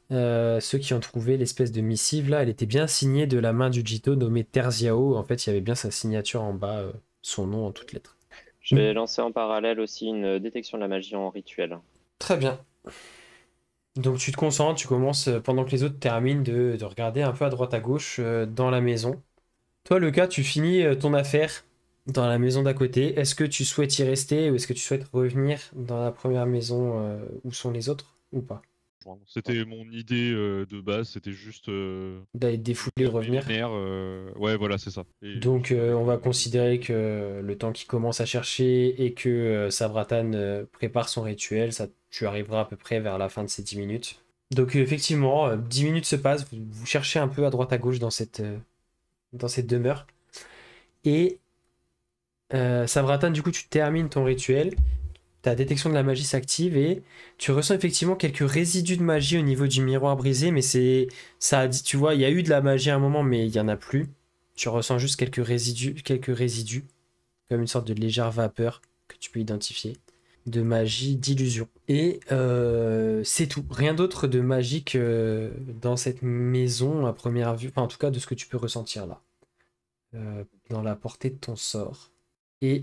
ceux qui ont trouvé l'espèce de missive là, elle était bien signée de la main du Jito nommé Terziao. En fait, il y avait bien sa signature en bas, son nom en toutes lettres. Je vais lancer en parallèle aussi une détection de la magie en rituel. Très bien. Donc tu te concentres, tu commences pendant que les autres terminent de regarder un peu à droite à gauche dans la maison. Toi, Lucas, tu finis ton affaire dans la maison d'à côté. Est-ce que tu souhaites y rester ou est-ce que tu souhaites revenir dans la première maison où sont les autres ou pas? C'était mon idée de base, c'était juste D'aller te défouler et revenir. les nerfs, ouais, voilà, c'est ça. Et Donc on va considérer que le temps qu'il commence à chercher et que Sabratan prépare son rituel, ça, tu arriveras à peu près vers la fin de ces 10 minutes. Donc effectivement, 10 minutes se passent, vous cherchez un peu à droite à gauche dans cette demeure. Et Sabratan, du coup, tu termines ton rituel, ta détection de la magie s'active et tu ressens effectivement quelques résidus de magie au niveau du miroir brisé, mais ça a dit, tu vois, il y a eu de la magie à un moment, mais il y en a plus. Tu ressens juste quelques résidus, comme une sorte de légère vapeur que tu peux identifier, de magie, d'illusion. Et c'est tout. Rien d'autre de magique dans cette maison à première vue, enfin en tout cas de ce que tu peux ressentir là, dans la portée de ton sort. Et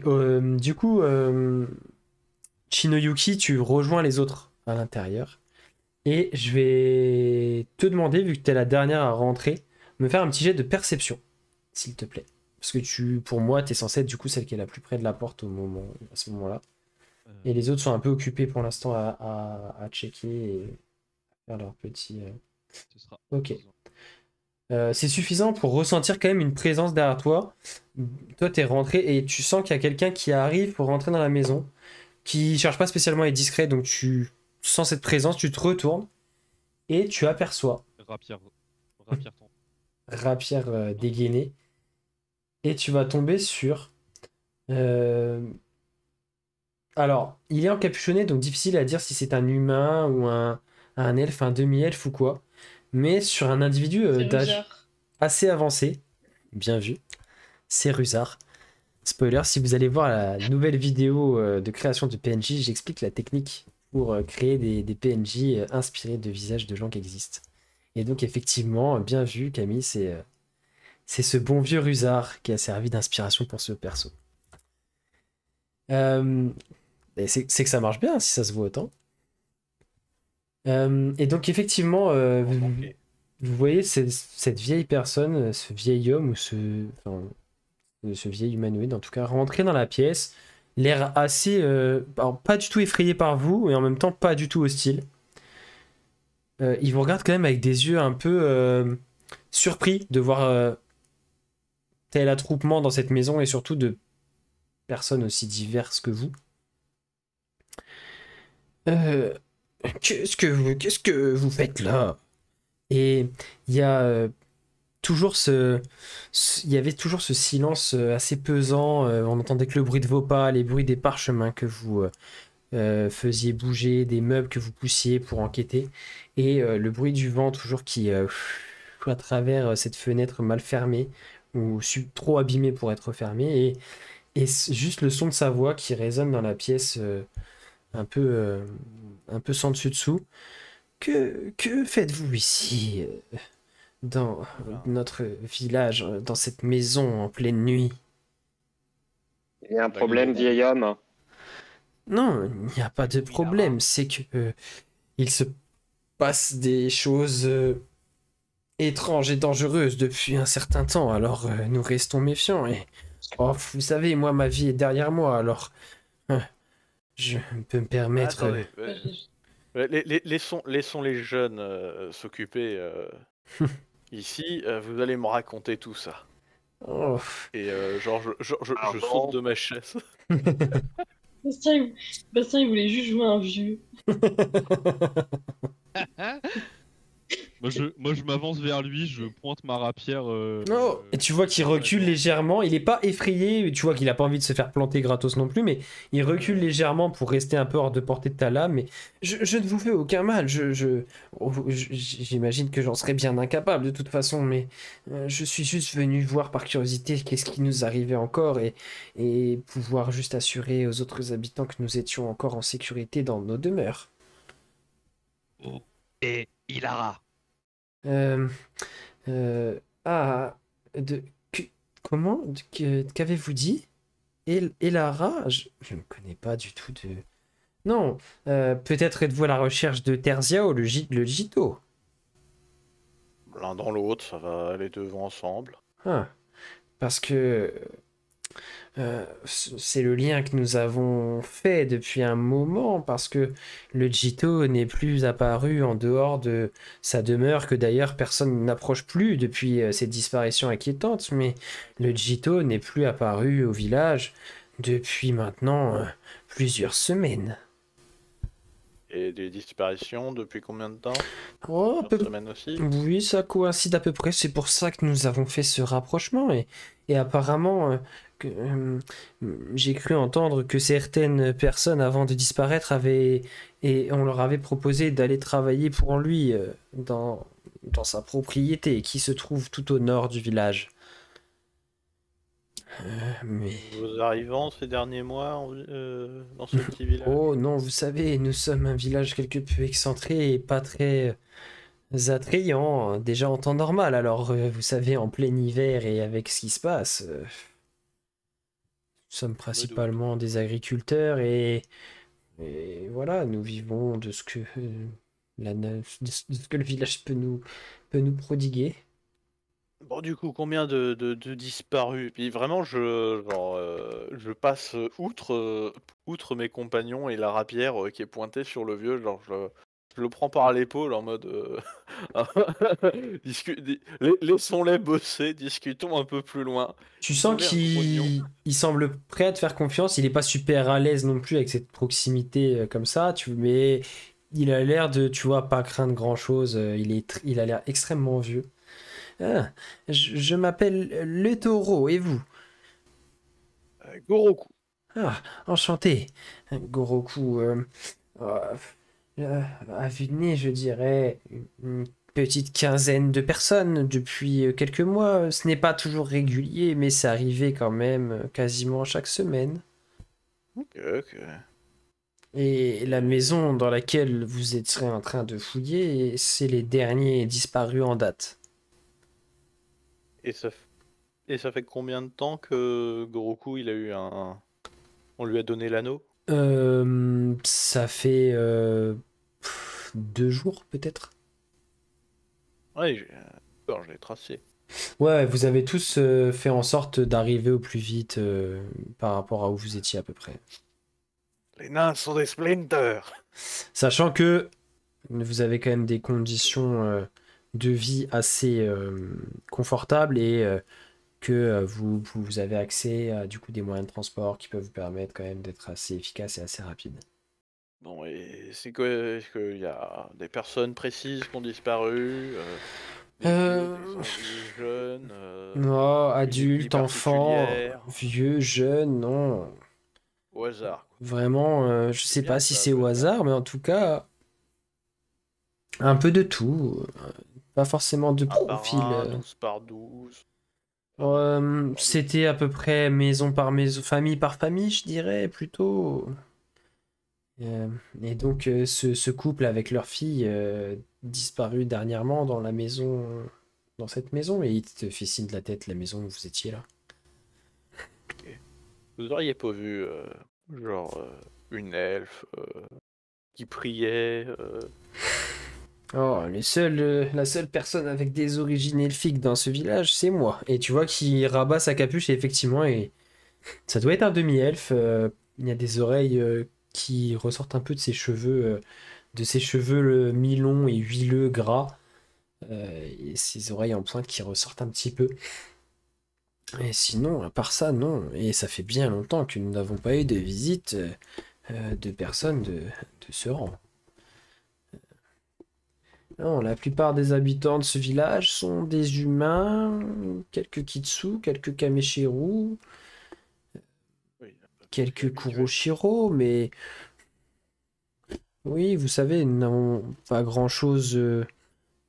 du coup, Chinoyuki, tu rejoins les autres à l'intérieur. Et je vais te demander, vu que tu es la dernière à rentrer, me faire un petit jet de perception, s'il te plaît. Parce que pour moi, tu es censé être du coup celle qui est la plus près de la porte à ce moment-là. Et les autres sont un peu occupés pour l'instant à checker et faire leur petit... ce sera Ok. C'est suffisant pour ressentir quand même une présence derrière toi. Toi, t'es rentré et tu sens qu'il y a quelqu'un qui arrive pour rentrer dans la maison, qui cherche pas spécialement à être discret, donc tu sens cette présence, tu te retournes et tu aperçois Rapière dégainée et tu vas tomber sur... Alors, il est encapuchonné, donc difficile à dire si c'est un humain ou un elfe, un demi-elfe ou quoi, mais sur un individu d'âge Rusard. assez avancé, bien vu, c'est Rusard. Spoiler, si vous allez voir la nouvelle vidéo de création de PNJ, j'explique la technique pour créer des PNJ inspirés de visages de gens qui existent. Et donc effectivement, bien vu Camille, c'est ce bon vieux Rusard qui a servi d'inspiration pour ce perso. Et c'est que ça marche bien si ça se voit autant. Et donc effectivement, vous voyez cette vieille personne, ce vieil homme ou ce vieil humanoïde en tout cas, rentrer dans la pièce, l'air assez, alors, pas du tout effrayé par vous et en même temps pas du tout hostile. Il vous regarde quand même avec des yeux un peu surpris de voir tel attroupement dans cette maison et surtout de personnes aussi diverses que vous. Qu'est-ce que vous faites là? Et il y a il y avait toujours ce silence assez pesant. On entendait que le bruit de vos pas, les bruits des parchemins que vous faisiez bouger, des meubles que vous poussiez pour enquêter, et le bruit du vent toujours qui à travers cette fenêtre mal fermée ou trop abîmée pour être fermée, et juste le son de sa voix qui résonne dans la pièce un peu sans dessus-dessous. Que faites-vous ici dans notre village, dans cette maison en pleine nuit? Il y a un problème, vieil homme. Non, il n'y a pas de problème. C'est que il se passe des choses étranges et dangereuses depuis un certain temps. Alors nous restons méfiants. Et vous savez, moi, ma vie est derrière moi. Alors je peux me permettre. Attendez, laissons les jeunes s'occuper. Ici, vous allez me raconter tout ça. Oh. Et genre, je saute de ma chaise. Bastien, il voulait juste jouer un vieux. Moi Moi, je m'avance vers lui, je pointe ma rapière. Oh, et tu vois qu'il recule légèrement. Il est pas effrayé. Tu vois qu'il a pas envie de se faire planter gratos non plus, mais il recule légèrement pour rester un peu hors de portée de ta lame. Mais je ne vous fais aucun mal. J'imagine que j'en serais bien incapable de toute façon, mais je suis juste venu voir par curiosité qu'est-ce qui nous arrivait encore et pouvoir juste assurer aux autres habitants que nous étions encore en sécurité dans nos demeures. Et Ilara. Euh, ah, que- comment? Qu'avez-vous dit? Elara? Je ne connais pas du tout de... Non, peut-être êtes-vous à la recherche de Terzia ou le Gito? L'un dans l'autre, ça va, les deux vont ensemble. Ah, parce que c'est le lien que nous avons fait depuis un moment, parce que le Gito n'est plus apparu en dehors de sa demeure, que d'ailleurs personne n'approche plus depuis cette disparition inquiétante, mais le Gito n'est plus apparu au village depuis maintenant plusieurs semaines. Et des disparitions depuis combien de temps? Oh, Une semaine aussi? oui, ça coïncide à peu près, c'est pour ça que nous avons fait ce rapprochement, et apparemment, j'ai cru entendre que certaines personnes, avant de disparaître, et on leur avait proposé d'aller travailler pour lui dans sa propriété, qui se trouve tout au nord du village. Mais... Vos arrivants ces derniers mois dans ce petit village? Oh non, vous savez, nous sommes un village quelque peu excentré et pas très attrayant, hein, déjà en temps normal, alors vous savez, en plein hiver et avec ce qui se passe, nous sommes principalement des agriculteurs et voilà, nous vivons de ce que de ce que le village peut nous prodiguer. Bon, du coup, combien de disparus? Puis vraiment, je passe outre mes compagnons et la rapière qui est pointée sur le vieux, genre je le prends par l'épaule en mode laissons-les bosser, discutons un peu plus loin. Tu Ils ont sens l'air qu'il grognons. il semble prêt à te faire confiance, il est pas super à l'aise non plus avec cette proximité comme ça, mais il a l'air de, tu vois, pas craindre grand-chose, il a l'air extrêmement vieux. Ah, je m'appelle Le Taureau, et vous? Goroku. Ah, enchanté. Goroku, à vue de nez, je dirais une petite quinzaine de personnes depuis quelques mois. Ce n'est pas toujours régulier, mais c'est arrivé quand même quasiment chaque semaine. Ok. Et la maison dans laquelle vous étiez en train de fouiller, c'est les derniers disparus en date. Et ça fait combien de temps que Goroku, il a eu on lui a donné l'anneau? Ça fait 2 jours peut-être. Ouais, je l'ai tracé. Ouais, vous avez tous fait en sorte d'arriver au plus vite par rapport à où vous étiez à peu près. Les nains sont des splinters. Sachant que vous avez quand même des conditions de vie assez confortables et que vous avez accès à du coup des moyens de transport qui peuvent vous permettre quand même d'être assez efficace et assez rapide. Bon, et c'est quoi? Est-ce qu'il y a des personnes précises qui ont disparu? Des jeunes, Oh, une ethnie adultes, enfants, particulière? vieux, jeunes, non. Au hasard, quoi. Vraiment, je sais Bien, pas si ça, c'est au au hasard. hasard, mais en tout cas, un peu de tout. Pas forcément de 1 par profil. 1, 12 par 12. C'était à peu près maison par maison, famille par famille, je dirais plutôt. Et donc, ce couple avec leur fille disparu dernièrement dans la maison, dans cette maison, et il te fait signe de la tête, la maison où vous étiez là. Vous auriez pas vu, une elfe qui priait? Oh, la seule personne avec des origines elfiques dans ce village, c'est moi. Et tu vois qu'il rabat sa capuche, et effectivement, et ça doit être un demi-elfe. Il y a des oreilles qui ressortent un peu de ses cheveux mi-longs et huileux gras. Et ses oreilles en pointe qui ressortent un petit peu. Et sinon, à part ça, non. Et ça fait bien longtemps que nous n'avons pas eu de visite de personnes de ce rang. Non, la plupart des habitants de ce village sont des humains, quelques Kitsu, quelques Kameshiru, Oui, quelques habitué. Kuroshiro, mais oui, vous savez, nous n'avons pas grand-chose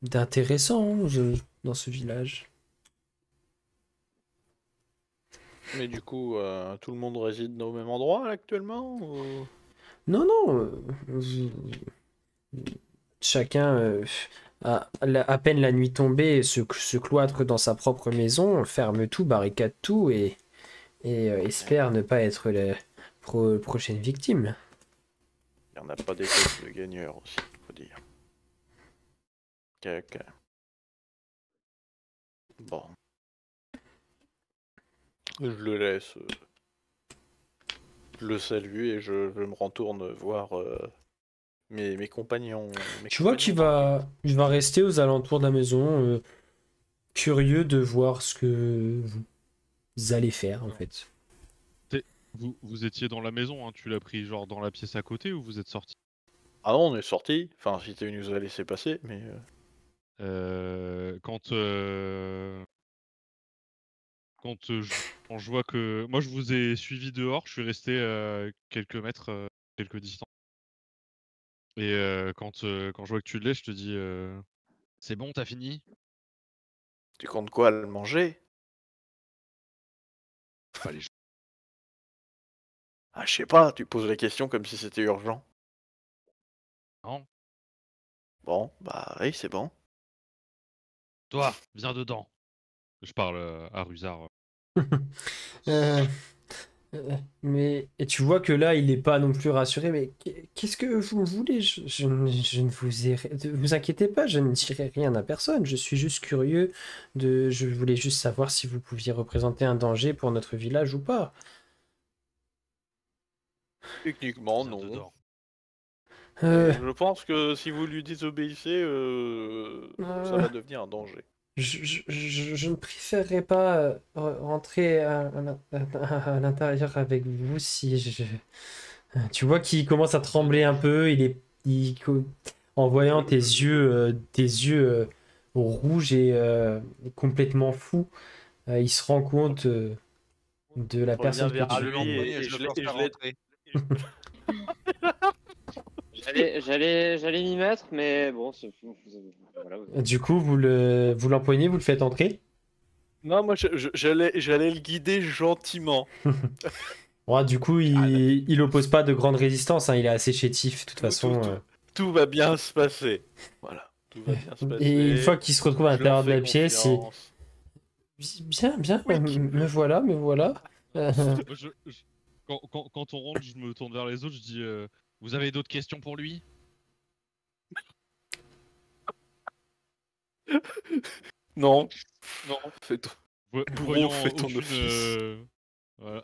d'intéressant dans ce village. Mais du coup, tout le monde réside au même endroit là, actuellement ou... Non, non, chacun, à peine la nuit tombée, se cloître dans sa propre maison, ferme tout, barricade tout et espère ne pas être la prochaine victime. Il n'y en a pas des caisses de gagneurs aussi, faut dire. Ok. Bon. Je le laisse. Je le salue et je me retourne voir mes compagnons. Tu vois il va rester aux alentours de la maison, curieux de voir ce que vous allez faire en fait. Vous étiez dans la maison, hein, tu l'as pris genre dans la pièce à côté ou vous êtes sorti? Ah non, on est sorti. Enfin, si tu nous as laissé passer, mais. Quand quand je vois que moi je vous ai suivi dehors, je suis resté quelques mètres, quelques distances. Et quand je vois que tu l'es, je te dis c'est bon, t'as fini? Tu comptes quoi, le manger? Pas les Ah, je sais pas, tu poses la question comme si c'était urgent. gens. Bon, bah oui, c'est bon. Toi, viens dedans. Je parle à Rusard. Euh, mais et tu vois que là, il n'est pas non plus rassuré. Mais qu'est-ce que vous voulez? Je ne vous ai... vous inquiétez pas, je ne dirai rien à personne. Je suis juste curieux de... Je voulais juste savoir si vous pouviez représenter un danger pour notre village ou pas. Techniquement, Viens non. dedans. Euh, Je pense que si vous lui désobéissez, ça euh, va devenir un danger. je ne préférerais pas rentrer à l'intérieur avec vous si je... Tu vois qu'il commence à trembler un peu. En voyant tes yeux rouges et complètement fous, il se rend compte de la Je reviens personne que vers Ah, tu je lui es. l'empoigne et je le force à je rentrer. J'allais m'y mettre, mais bon, voilà. Du coup, vous l'empoignez, vous le faites entrer. Non, moi j'allais le guider gentiment. Ouais, du coup, il oppose pas de grande résistance, hein, il est assez chétif, de toute façon. Tout va bien se passer. Voilà, tout va bien se Et une fois passer. qu'il se retrouve à Je leur l'intérieur de fais la pièce, il... confiance. Bien, bien, Oui. me voilà, me voilà. Moi, quand on rentre, je me tourne vers les autres, je dis vous avez d'autres questions pour lui? Non, fais ton... Voyant fais ton aucune, office. voilà.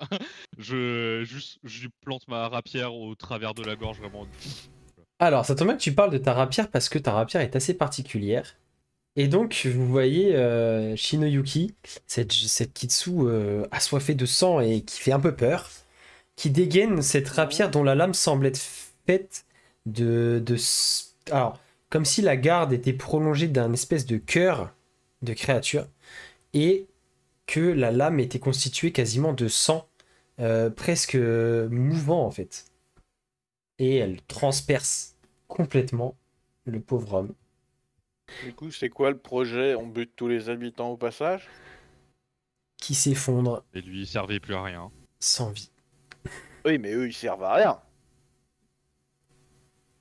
je lui plante ma rapière au travers de la gorge, vraiment. Alors, ça tombe bien que tu parles de ta rapière parce que ta rapière est assez particulière. Et donc, vous voyez Shinoyuki, cette Kitsu assoiffée de sang et qui fait un peu peur, qui dégaine cette rapière dont la lame semble être faite alors, comme si la garde était prolongée d'un espèce de cœur de créature et que la lame était constituée quasiment de sang, presque mouvant en fait. Et elle transperce complètement le pauvre homme. Du coup, c'est quoi le projet? On bute tous les habitants au passage? Qui s'effondre Et lui, il servait plus à rien. sans vie. Oui, mais eux, ils servent à rien.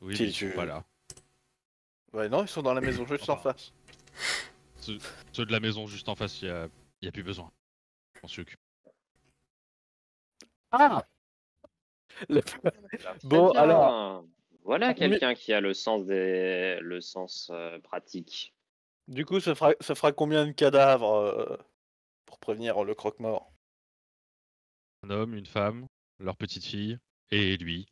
Oui, Si mais ils sont tu- pas là. Ouais, non, ils sont dans la maison juste en Enfin. face. Ceux de la maison juste en face, il y a plus besoin. On s'y occupe. Ah! Très Bon, bien. alors, Voilà Mais- quelqu'un qui a le sens pratique. du coup, ça fera combien de cadavres pour prévenir le croque-mort? Un homme, une femme, leur petite fille, et lui.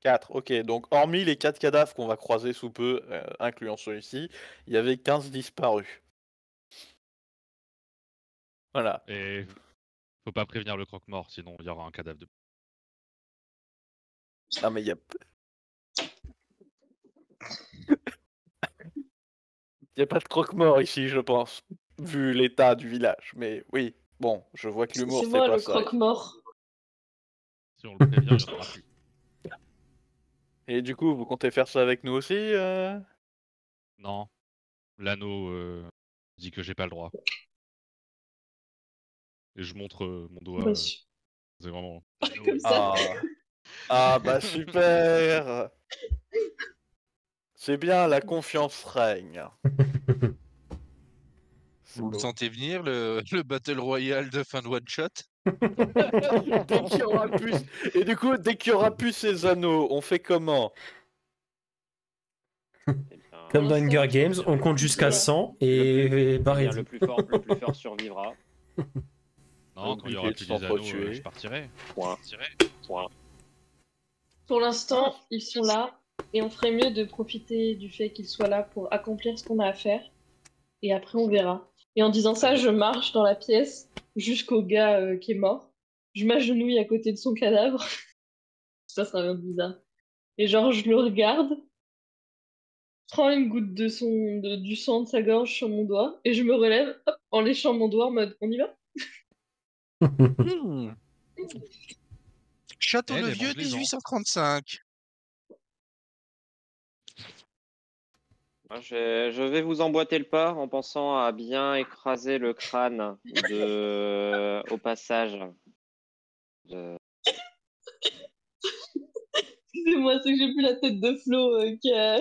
4, ok. Donc, hormis les 4 cadavres qu'on va croiser sous peu, incluant celui-ci, il y avait 15 disparus. Voilà. Et faut pas prévenir le croque-mort, sinon il y aura un cadavre de. Ah, mais il y a... Il n'y a pas de croque-mort ici, je pense, vu l'état du village. Mais oui, bon, je vois que l'humour, C'est c'est moi pas le ça. croque-mort. Si on le prévient, il n'y en aura plus. Et du coup, vous comptez faire ça avec nous aussi Non, l'anneau dit que j'ai pas le droit. Et je montre mon doigt. Bah, C'est vraiment. Comme ça. Ah bah super. C'est bien, la confiance règne. C'est Vous le beau. sentez venir, le Battle Royale de fin de one shot? Dès qu'il y aura plus... Et du coup, dès qu'il y aura plus ces anneaux, on fait comment? Eh bien, Comme dans Pour Hunger l'instant, Games, on compte jusqu'à voilà. 100 eh et bien, barrez-vous. le plus fort survivra. Non, quand il y Obligé aura de plus des anneaux, s'entretuer. je partirai. Point. Point. Pour l'instant, ils sont là et on ferait mieux de profiter du fait qu'ils soient là pour accomplir ce qu'on a à faire. Et après, on verra. Et en disant ça, je marche dans la pièce jusqu'au gars qui est mort. Je m'agenouille à côté de son cadavre. Ça sera un peu bizarre. Et genre, je le regarde, prends une goutte du sang de sa gorge sur mon doigt et je me relève hop, en léchant mon doigt en mode on y va? Château Eh, de les Vieux mange-les-en. 1835. Moi, je vais vous emboîter le pas en pensant à bien écraser le crâne au passage. Excusez-moi, c'est que j'ai plus la tête de Flo qui a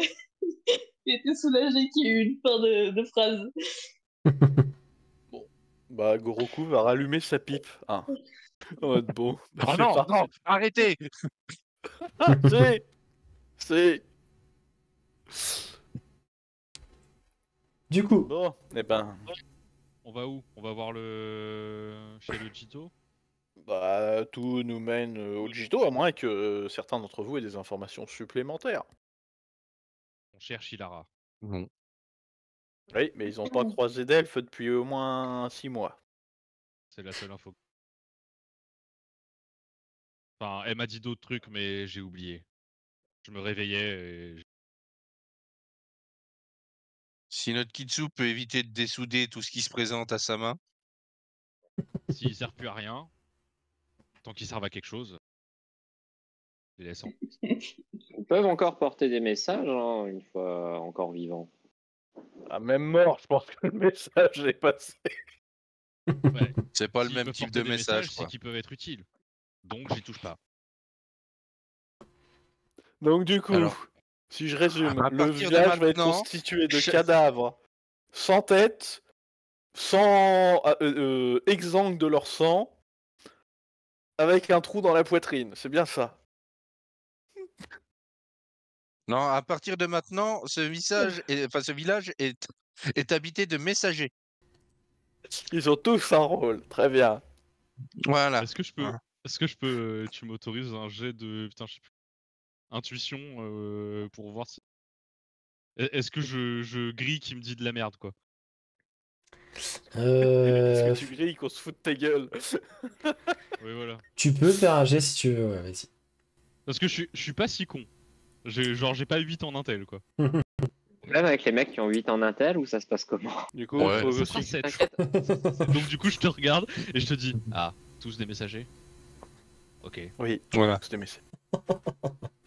été soulagé qu'il y ait eu une fin de phrase. Bah, Goroku va rallumer sa pipe. Ah. En mode, bon, bah, Oh c'est non, parti. non, arrêtez! Ah, c'est... Du coup, Bon, eh ben... On va où? On va voir chez le Jito? Bah, tout nous mène au Jito, à moins que certains d'entre vous aient des informations supplémentaires. On cherche Ilara. Non. Oui, mais ils n'ont pas croisé d'elfes depuis au moins 6 mois. C'est la seule info. Enfin, elle m'a dit d'autres trucs, mais j'ai oublié. Je me réveillais et... Si notre Kitsu peut éviter de dessouder tout ce qui se présente à sa main. S'ils servent plus à rien, tant qu'ils servent à quelque chose, les laissons. Ils peuvent encore porter des messages hein, une fois encore vivants. Ah, même mort, je pense que le message est passé. Ouais. C'est pas le S'ils même peuvent type porter de des message, messages, quoi. c'est qu'ils peuvent être utiles. Donc j'y touche pas. Donc du coup, Alors, si je résume, à le partir de village va être maintenant, constitué de cadavres sans tête, sans exsangues de leur sang, avec un trou dans la poitrine. C'est bien ça. Non, à partir de maintenant, ce village est habité de messagers. Ils ont tous un rôle. Très bien. Voilà. Est-ce que je peux... Hein. Est-ce que je peux... Tu m'autorises un jet de... Putain, je sais plus. Intuition pour voir si... Est-ce que je grille qui me dit de la merde, quoi? Est-ce que tu grilles qu'on se fout de ta gueule? Oui, voilà. tu peux faire un jet si tu veux, ouais, vas-y. Parce que je suis pas si con. J'ai pas 8 en intel, quoi. Même avec les mecs qui ont 8 en Intel, ou ça se passe comment? Du coup, Ouais. faut Ça aussi... sera 7. T'inquiète. Donc du coup, je te regarde et je te dis... Ah, tous des messagers? Ok. Oui, Voilà. c'était message.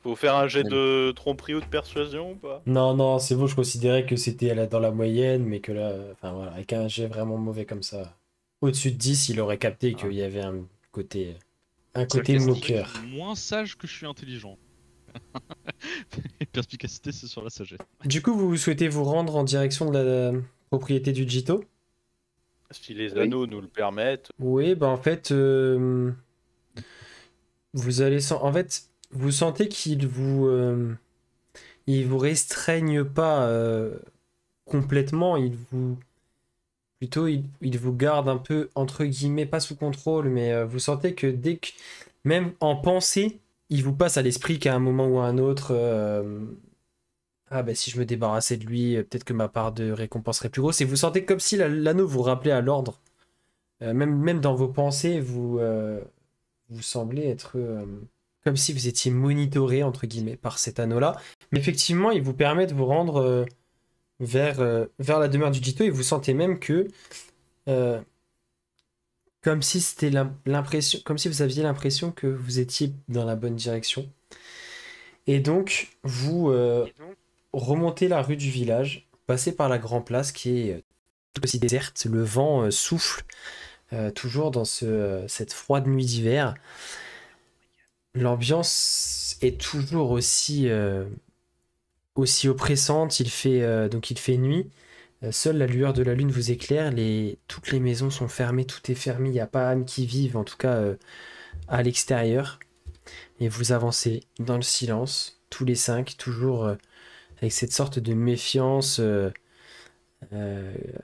Faut faire un jet de tromperie ou de persuasion ou pas? Non, non, c'est bon, je considérais que c'était dans la moyenne, mais que là, enfin voilà, avec un jet vraiment mauvais comme ça, au-dessus de 10, il aurait capté qu'il y avait un côté moqueur. Moins sage que je suis intelligent. Et perspicacité, c'est sur la sagesse. Du coup, vous souhaitez vous rendre en direction de la propriété du Jito? Si les Oui. anneaux nous le permettent. Oui, bah en fait, vous allez en fait, vous sentez qu'ils vous restreignent pas complètement, ils vous gardent un peu entre guillemets pas sous contrôle, mais vous sentez que même en pensée, il vous passe à l'esprit qu'à un moment ou à un autre, ah ben si je me débarrassais de lui, peut-être que ma part de récompense serait plus grosse. Et vous sentez comme si l'anneau vous rappelait à l'ordre. Même dans vos pensées, vous semblez être comme si vous étiez monitoré, entre guillemets, par cet anneau-là. Mais effectivement, il vous permet de vous rendre vers la demeure du Jito et vous sentez même que euh, comme si c'était l'impression, comme si vous aviez l'impression que vous étiez dans la bonne direction. Et donc vous remontez la rue du village, passez par la grande place qui est tout aussi déserte. Le vent souffle toujours dans cette froide nuit d'hiver. L'ambiance est toujours aussi oppressante. Il fait nuit. Seule la lueur de la lune vous éclaire. Toutes les maisons sont fermées, tout est fermé. Il n'y a pas âme qui vive, en tout cas à l'extérieur. Et vous avancez dans le silence, tous les 5, toujours avec cette sorte de méfiance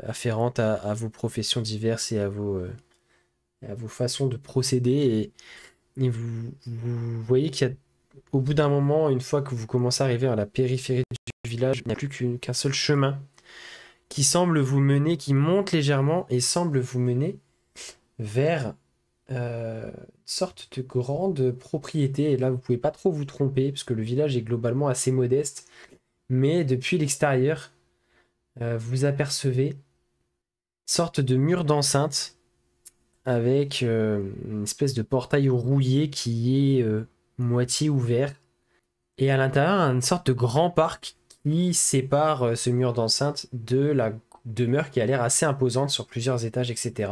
afférente à vos professions diverses et à vos façons de procéder. Et vous voyez qu'il y a, au bout d'un moment, une fois que vous commencez à arriver à la périphérie du village, il n'y a plus qu'un seul chemin qui semble vous mener, qui monte légèrement et semble vous mener vers une sorte de grande propriété. Et là, vous pouvez pas trop vous tromper, parce que le village est globalement assez modeste. Mais depuis l'extérieur, vous apercevez une sorte de mur d'enceinte avec une espèce de portail rouillé qui est moitié ouvert. Et à l'intérieur, une sorte de grand parc qui sépare ce mur d'enceinte de la demeure qui a l'air assez imposante sur plusieurs étages, etc.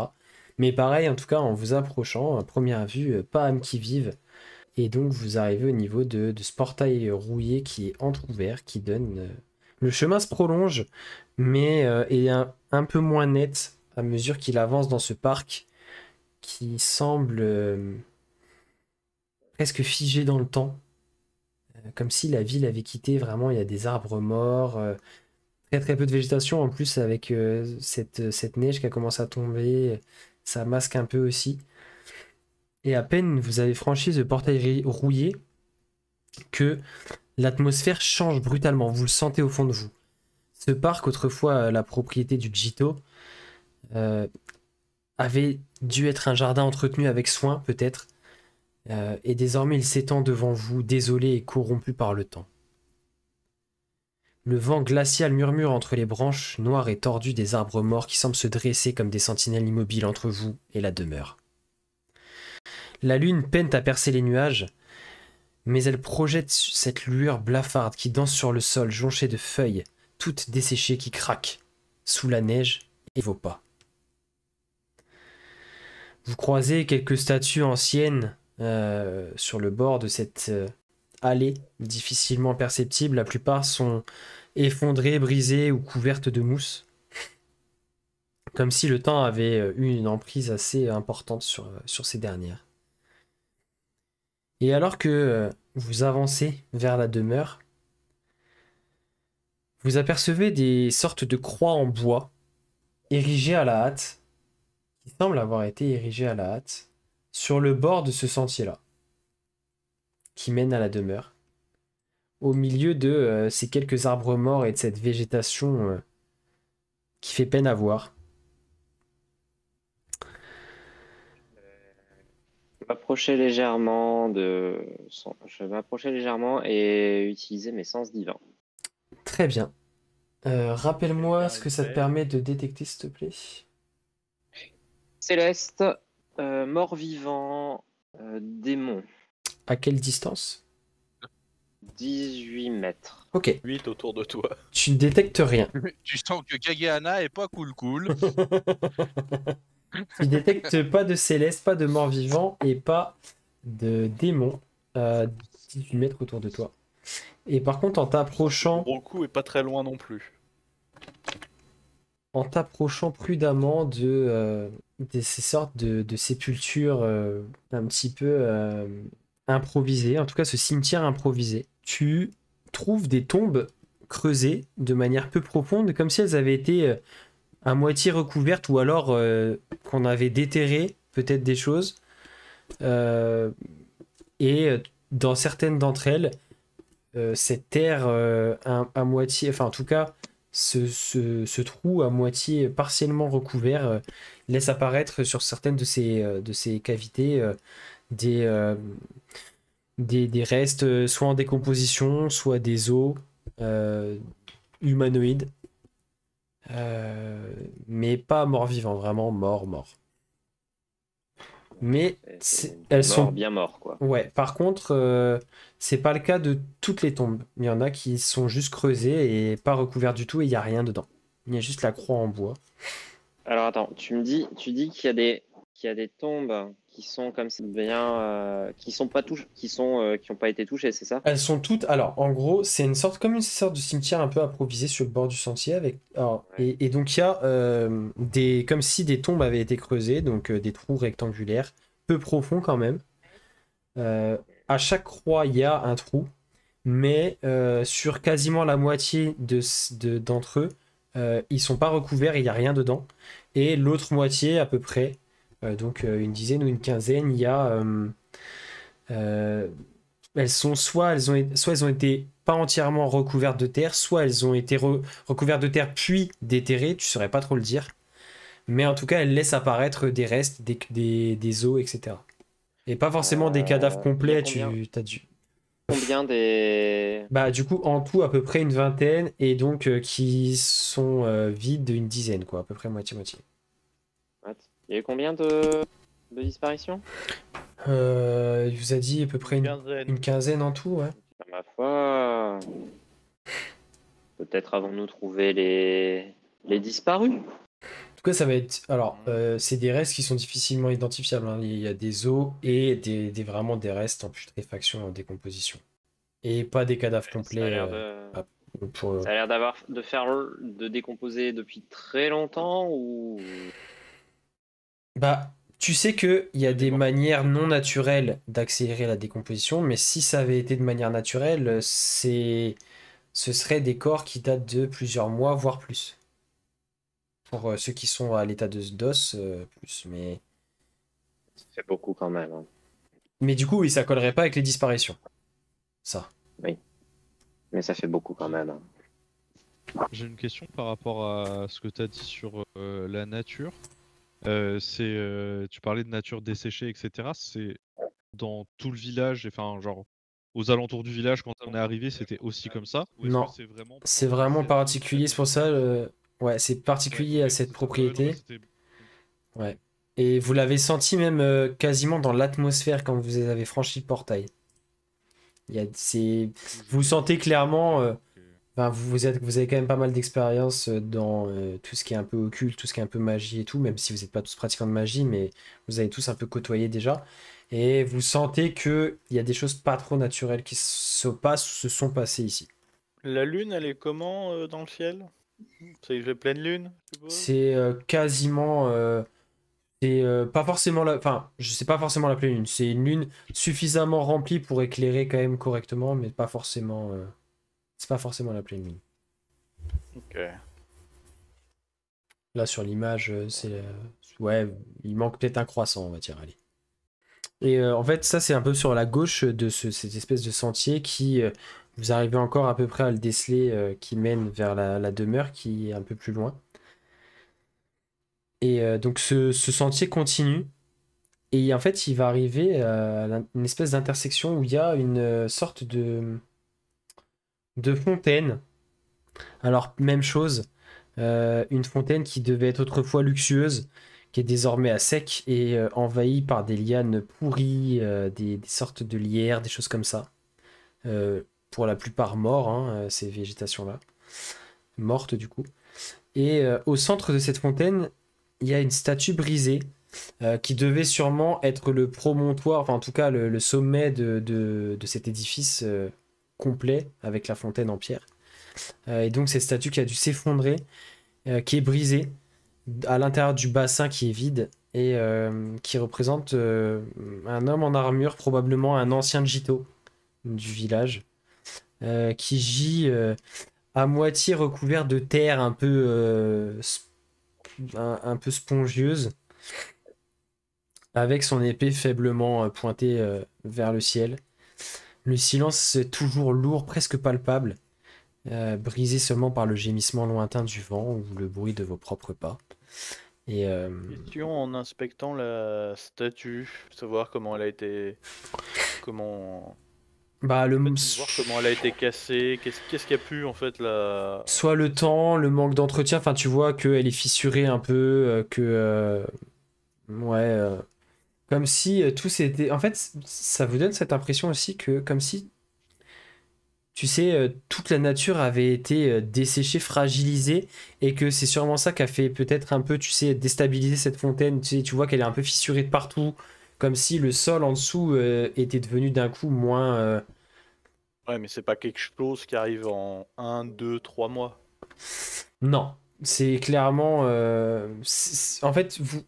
Mais pareil, en tout cas, en vous approchant, à première vue, pas âme qui vive. Et donc, vous arrivez au niveau de ce portail rouillé qui est entrouvert, qui donne... Le chemin se prolonge, mais est un peu moins net à mesure qu'il avance dans ce parc qui semble presque figé dans le temps. Comme si la ville avait quitté vraiment, il y a des arbres morts, très très peu de végétation en plus avec cette neige qui a commencé à tomber, ça masque un peu aussi. Et à peine vous avez franchi ce portail rouillé que l'atmosphère change brutalement, vous le sentez au fond de vous. Ce parc, autrefois la propriété du Jito, avait dû être un jardin entretenu avec soin peut-être, et désormais il s'étend devant vous, désolé et corrompu par le temps. Le vent glacial murmure entre les branches noires et tordues des arbres morts qui semblent se dresser comme des sentinelles immobiles entre vous et la demeure. La lune peine à percer les nuages, mais elle projette cette lueur blafarde qui danse sur le sol jonché de feuilles, toutes desséchées qui craquent sous la neige et vos pas. Vous croisez quelques statues anciennes sur le bord de cette allée difficilement perceptible. La plupart sont effondrées, brisées ou couvertes de mousse. Comme si le temps avait eu une emprise assez importante sur ces dernières. Et alors que vous avancez vers la demeure, vous apercevez des sortes de croix en bois érigées à la hâte, qui semblent avoir été érigées à la hâte, sur le bord de ce sentier-là, qui mène à la demeure, au milieu de ces quelques arbres morts et de cette végétation qui fait peine à voir. Je vais m'approcher légèrement et utiliser mes sens divins. Très bien. Rappelle-moi ce que ça te permet de détecter, s'il te plaît. Céleste, mort-vivant, démon. À quelle distance? 18 mètres. Ok. 8 autour de toi. Tu ne détectes rien. Tu sens que Kageana est pas cool. Tu détectes pas de céleste, pas de mort-vivant et pas de démon à 18 mètres autour de toi. Et par contre, en t'approchant Roku est pas très loin non plus. prudemment de ces sortes de sépultures un petit peu improvisées, en tout cas ce cimetière improvisé, tu trouves des tombes creusées de manière peu profonde, comme si elles avaient été à moitié recouvertes ou alors qu'on avait déterré peut-être des choses. Et dans certaines d'entre elles, cette terre à moitié, enfin en tout cas ce trou à moitié partiellement recouvert laisse apparaître sur certaines de ces cavités des restes soit en décomposition, soit des os humanoïdes Mais pas mort-vivant, vraiment mort. Mais C'est elles mort, sont... bien mort, quoi. Ouais, par contre, c'est pas le cas de toutes les tombes. Il y en a qui sont juste creusées et pas recouvertes du tout et il n'y a rien dedans. Il y a juste la croix en bois. Alors attends, tu dis qu'il y a des tombes qui sont comme ça, bien, qui sont pas touchées, qui ont pas été touchées, c'est ça? Elles sont toutes. Alors, en gros, c'est comme une sorte de cimetière un peu improvisé sur le bord du sentier avec. Alors, Ouais. et donc il y a comme si des tombes avaient été creusées, donc des trous rectangulaires, peu profonds quand même. À chaque croix, il y a un trou, mais sur quasiment la moitié d'entre eux, ils sont pas recouverts, il n'y a rien dedans. Et l'autre moitié, à peu près, donc une dizaine ou une quinzaine, il y a. Elles sont soit elles ont été pas entièrement recouvertes de terre, soit elles ont été recouvertes de terre puis déterrées, tu saurais pas trop le dire. Mais en tout cas, elles laissent apparaître des restes, des os, etc. Et pas forcément des cadavres Il y a complets, combien, t'as dû. combien des... Bah, du coup, en tout, à peu près une vingtaine, et donc qui sont vides d'une dizaine, quoi, à peu près moitié-moitié. What? Il y a eu combien de disparitions? Il vous a dit à peu près une quinzaine en tout, ouais. À ma foi, peut-être avons-nous trouvé les disparus. En tout cas, ça va être. Alors, c'est des restes qui sont difficilement identifiables, hein. Il y a des os et vraiment des restes en putréfaction, en décomposition. Et pas des cadavres Ça a complets. l'air de... Pour... Ça a l'air de décomposer depuis très longtemps ou... Bah, tu sais qu'il y a des Dépend. manières non naturelles d'accélérer la décomposition, mais si ça avait été de manière naturelle, ce serait des corps qui datent de plusieurs mois, voire plus. Pour ceux qui sont à l'état d'os, plus. Ça fait beaucoup quand même, hein. Mais du coup, oui, ça collerait pas avec les disparitions. Ça. Mais ça fait beaucoup quand même, hein. J'ai une question par rapport à ce que tu as dit sur la nature. Tu parlais de nature desséchée, etc. C'est dans tout le village, enfin, genre, aux alentours du village, quand on est arrivé, c'était aussi comme ça? Ou est-ce Non. que c'est vraiment C'est propre à vraiment cette particulier, c'est pour ça. Ouais, c'est particulier Ouais, à ok, cette c'est ça. Ouais, non, propriété. mais c'était- Ouais. Et vous l'avez senti même quasiment dans l'atmosphère quand vous avez franchi le portail. Vous sentez clairement. Ok. Enfin, vous avez quand même pas mal d'expérience dans tout ce qui est un peu occulte, tout ce qui est un peu magie et tout, même si vous n'êtes pas tous pratiquants de magie, mais vous avez tous un peu côtoyé déjà. Et vous sentez qu'il y a des choses pas trop naturelles qui se sont passées ici. La lune, elle est comment dans le ciel? C'est pleine lune, je suppose? C'est quasiment. C'est pas forcément la. Enfin, je sais pas forcément la pleine lune. C'est une lune suffisamment remplie pour éclairer quand même correctement, mais pas forcément. C'est pas forcément la pleine lune. Ok. Là, sur l'image, ouais, il manque peut-être un croissant, on va dire. Allez. Et en fait, ça, c'est un peu sur la gauche de cette espèce de sentier qui. Vous arrivez encore à peu près à le déceler, qui mène vers la demeure qui est un peu plus loin. Et donc, ce sentier continue. Et en fait, il va arriver à une espèce d'intersection où il y a une sorte de fontaine. Alors, même chose, une fontaine qui devait être autrefois luxueuse, qui est désormais à sec et envahie par des lianes pourries, des sortes de lierres, des choses comme ça. Pour la plupart morts, hein, ces végétations-là. Mortes, du coup. Et au centre de cette fontaine, il y a une statue brisée qui devait sûrement être le promontoire, enfin en tout cas le sommet de cet édifice complet avec la fontaine en pierre. Et donc cette statue qui a dû s'effondrer, qui est brisée à l'intérieur du bassin qui est vide et qui représente un homme en armure, probablement un ancien Jito du village, qui gît à moitié recouvert de terre un peu spongieuse, avec son épée faiblement pointée vers le ciel. Le silence est toujours lourd, presque palpable, brisé seulement par le gémissement lointain du vent ou le bruit de vos propres pas. Et Question en inspectant la statue, savoir comment elle a été. Comment. Bah, Voir comment elle a été cassée, qu'est-ce qui a pu en fait la. soit le temps, le manque d'entretien, enfin tu vois qu'elle est fissurée un peu, ouais, comme si tout s'était... En fait, ça vous donne cette impression aussi que comme si, tu sais, toute la nature avait été desséchée, fragilisée, et que c'est sûrement ça qui a fait peut-être un peu, tu sais, déstabiliser cette fontaine. Tu vois qu'elle est un peu fissurée de partout, comme si le sol en dessous était devenu d'un coup moins... Ouais, mais c'est pas quelque chose qui arrive en 1, 2, 3 mois. Non, c'est clairement... En fait, vous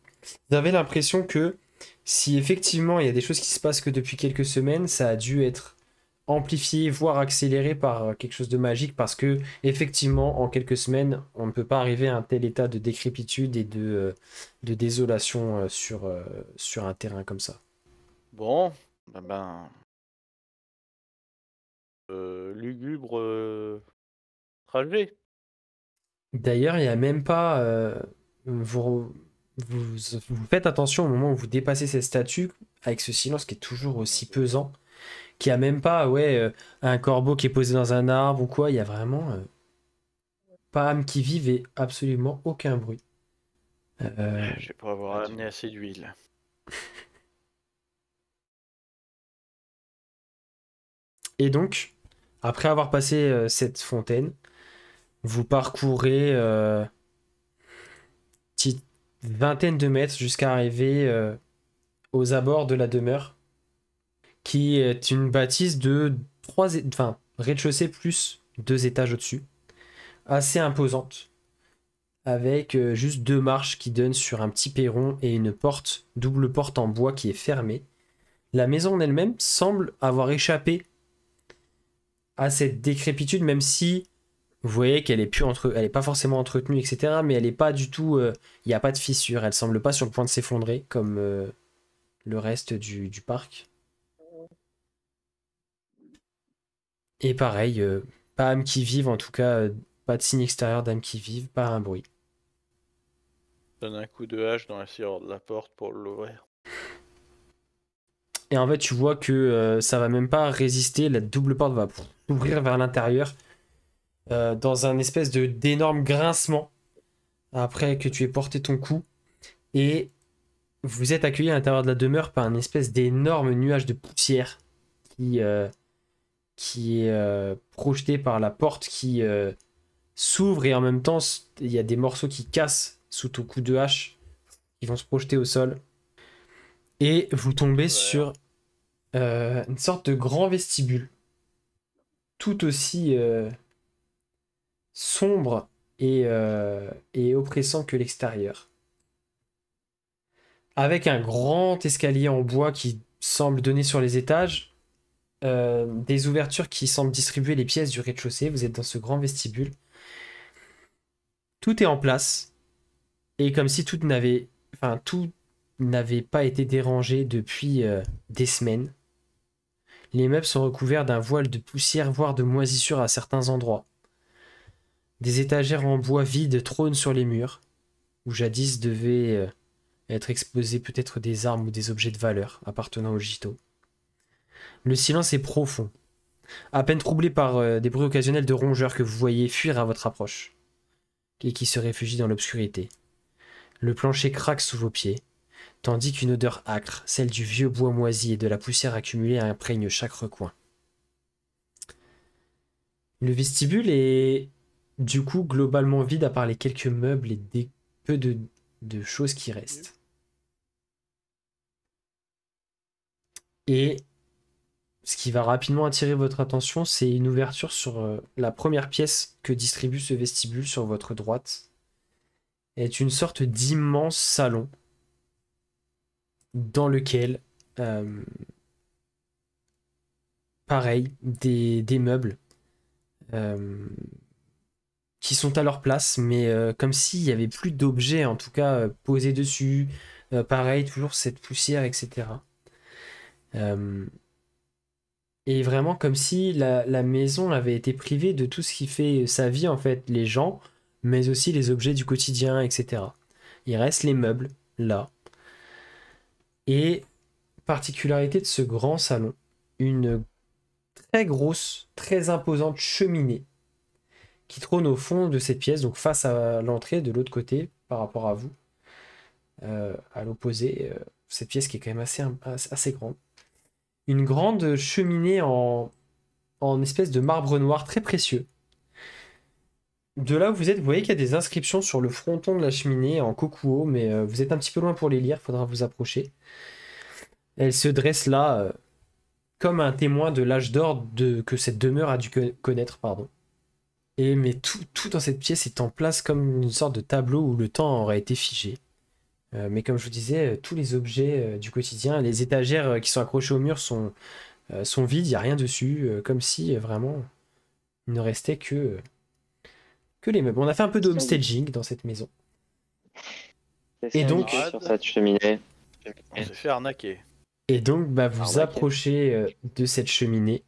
avez l'impression que si effectivement il y a des choses qui se passent que depuis quelques semaines, ça a dû être amplifié, voire accéléré par quelque chose de magique, parce que effectivement, en quelques semaines, on ne peut pas arriver à un tel état de décrépitude et de désolation sur un terrain comme ça. Bon, lugubre trajet. D'ailleurs, il n'y a même pas... vous faites attention au moment où vous dépassez cette statue, avec ce silence qui est toujours aussi pesant, qu'il n'y a même pas un corbeau qui est posé dans un arbre ou quoi, il y a vraiment pas âme qui vive et absolument aucun bruit. Je vais pas avoir amené assez d'huile. Et donc, après avoir passé cette fontaine, vous parcourez petite vingtaine de mètres jusqu'à arriver aux abords de la demeure, qui est une bâtisse de rez-de-chaussée plus 2 étages au-dessus, assez imposante, avec juste 2 marches qui donnent sur un petit perron et une porte, double porte en bois qui est fermée. La maison en elle-même semble avoir échappé à cette décrépitude, même si vous voyez qu'elle est elle est pas forcément entretenue, etc. Mais elle est pas du tout, il n'y a pas de fissure. Elle semble pas sur le point de s'effondrer comme le reste du parc. Et pareil, pas âme qui vive, en tout cas, pas de signe extérieur d'âme qui vive, pas un bruit. Donne un coup de hache dans la serrure de la porte pour l'ouvrir. Et en fait, tu vois que ça va même pas résister, la double porte va s'ouvrir vers l'intérieur dans un espèce d'énorme grincement après que tu aies porté ton coup. Et vous êtes accueilli à l'intérieur de la demeure par un espèce d'énorme nuage de poussière qui est projeté par la porte qui s'ouvre, et en même temps il y a des morceaux qui cassent sous ton coup de hache qui vont se projeter au sol. Et vous tombez sur une sorte de grand vestibule, tout aussi sombre et oppressant que l'extérieur. Avec un grand escalier en bois qui semble donner sur les étages, des ouvertures qui semblent distribuer les pièces du rez-de-chaussée. Vous êtes dans ce grand vestibule. Tout est en place, et comme si tout n'avait pas été dérangé depuis des semaines. Les meubles sont recouverts d'un voile de poussière, voire de moisissure à certains endroits. Des étagères en bois vides trônent sur les murs, où jadis devaient être exposés peut-être des armes ou des objets de valeur appartenant au gîteau. Le silence est profond, à peine troublé par des bruits occasionnels de rongeurs que vous voyez fuir à votre approche, et qui se réfugient dans l'obscurité. Le plancher craque sous vos pieds, tandis qu'une odeur âcre, celle du vieux bois moisi et de la poussière accumulée, imprègne chaque recoin. Le vestibule est du coup globalement vide à part les quelques meubles et peu de choses qui restent. Et ce qui va rapidement attirer votre attention, c'est une ouverture sur la première pièce que distribue ce vestibule sur votre droite. Est une sorte d'immense salon dans lequel, pareil, des meubles qui sont à leur place, mais comme s'il n'y avait plus d'objets, en tout cas, posés dessus. Pareil, toujours cette poussière, etc. Et vraiment comme si la maison avait été privée de tout ce qui fait sa vie, en fait, les gens, mais aussi les objets du quotidien, etc. Il reste les meubles, là. Et particularité de ce grand salon, une très grosse, très imposante cheminée qui trône au fond de cette pièce, donc face à l'entrée de l'autre côté par rapport à vous. À l'opposé, cette pièce qui est quand même assez grande. Une grande cheminée en espèce de marbre noir très précieux. De là où vous êtes, vous voyez qu'il y a des inscriptions sur le fronton de la cheminée en kokuo, mais vous êtes un petit peu loin pour les lire, il faudra vous approcher. Elle se dresse là comme un témoin de l'âge d'or que cette demeure a dû connaître, pardon. Mais tout dans cette pièce est en place comme une sorte de tableau où le temps aurait été figé. Mais comme je vous disais, tous les objets du quotidien, les étagères qui sont accrochées au mur sont vides, il n'y a rien dessus, comme si vraiment il ne restait que les meubles. On a fait un peu de homestaging dans cette maison. Et donc, sur cette cheminée. On s'est fait arnaquer. Et donc, vous Arnaqué. approchez de cette cheminée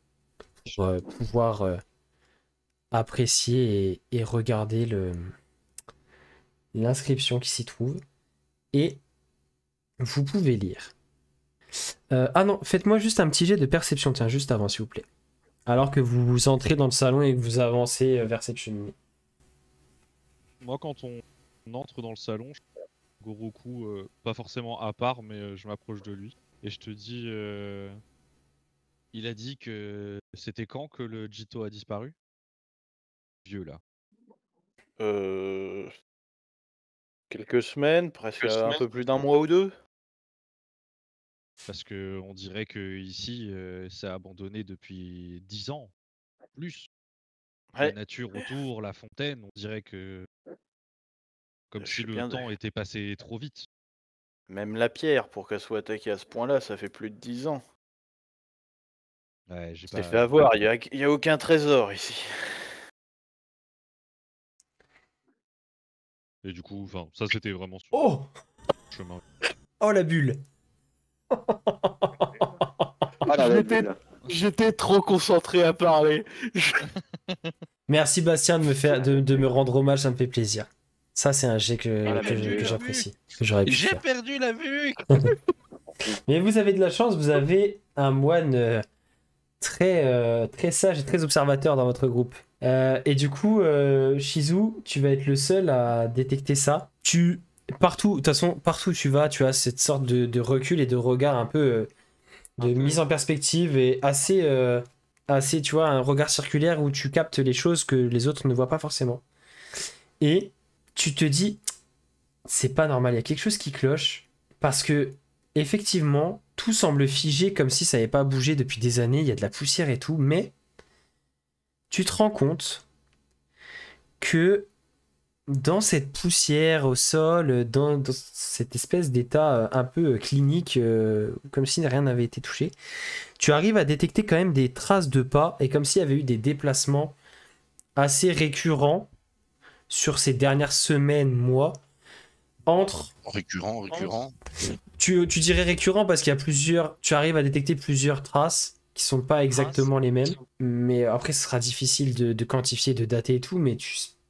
pour pouvoir apprécier et regarder l'inscription qui s'y trouve. Et vous pouvez lire. Ah non, faites-moi juste un petit jet de perception, tiens, juste avant, s'il vous plaît. Alors que vous entrez dans le salon et que vous avancez vers cette cheminée. Moi, quand on entre dans le salon, Goroku, pas forcément à part, mais je m'approche de lui et je te dis, il a dit que c'était quand que le Jito a disparu? Vieux là. Quelques semaines, presque Quelques un semaines. peu plus d'un mois ou deux. Parce que on dirait que ici, c'est abandonné depuis 10 ans, plus. La Ouais. nature autour, la fontaine, on dirait que comme Je si suis le bien temps était passé trop vite. Même la pierre, pour qu'elle soit attaquée à ce point-là, ça fait plus de 10 ans. Ouais, j'ai Je t'ai pas. fait avoir, il y a aucun trésor ici. Et du coup, enfin, ça c'était vraiment sur Oh! le chemin. Oh la bulle! Ah la J'étais- bulle. J'étais trop concentré à parler. Merci Bastien de me rendre hommage, ça me fait plaisir. Ça, c'est un jet la que bulle. j'apprécie, que j'aurais pu J'ai faire. perdu la vue. Mais vous avez de la chance, vous avez un moine très sage et très observateur dans votre groupe. Et du coup, Shizu, tu vas être le seul à détecter ça. De toute façon, partout où tu vas, tu as cette sorte de recul et de regard un peu de mise en perspective et assez, tu vois, un regard circulaire où tu captes les choses que les autres ne voient pas forcément. Et tu te dis, c'est pas normal, il y a quelque chose qui cloche parce que effectivement, tout semble figé comme si ça n'avait pas bougé depuis des années, il y a de la poussière et tout, mais tu te rends compte que dans cette poussière au sol, dans cette espèce d'état un peu clinique, comme si rien n'avait été touché, tu arrives à détecter quand même des traces de pas et comme s'il y avait eu des déplacements assez récurrents sur ces dernières semaines, mois, Récurrent. Tu dirais récurrent parce qu'il y a plusieurs. Tu arrives à détecter plusieurs traces qui sont pas exactement les mêmes. Mais après, ce sera difficile de quantifier, de dater et tout. Mais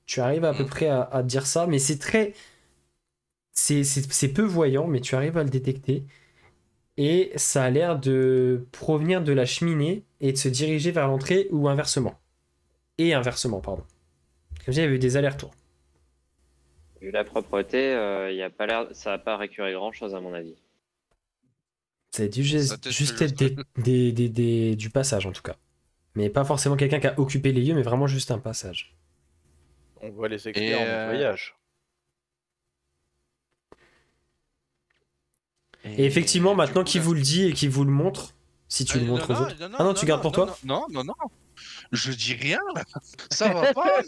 tu arrives à peu près à dire ça. Mais c'est très. C'est peu voyant, mais tu arrives à le détecter. Et ça a l'air de provenir de la cheminée et de se diriger vers l'entrée ou inversement. Et inversement, pardon. Comme je dis, il y avait eu des allers-retours. Vu la propreté, y a pas l'air, ça va pas récurer grand chose à mon avis. Ça a dû Ça teste juste le être du passage en tout cas. Mais pas forcément quelqu'un qui a occupé les lieux, mais vraiment juste un passage. On voit les experts en nettoyage. Et effectivement, maintenant qu'il vous le dit et qu'il vous le montre, si tu le montres aux autres. Ah non, tu gardes pour toi? Non. Je dis rien. Ça va pas.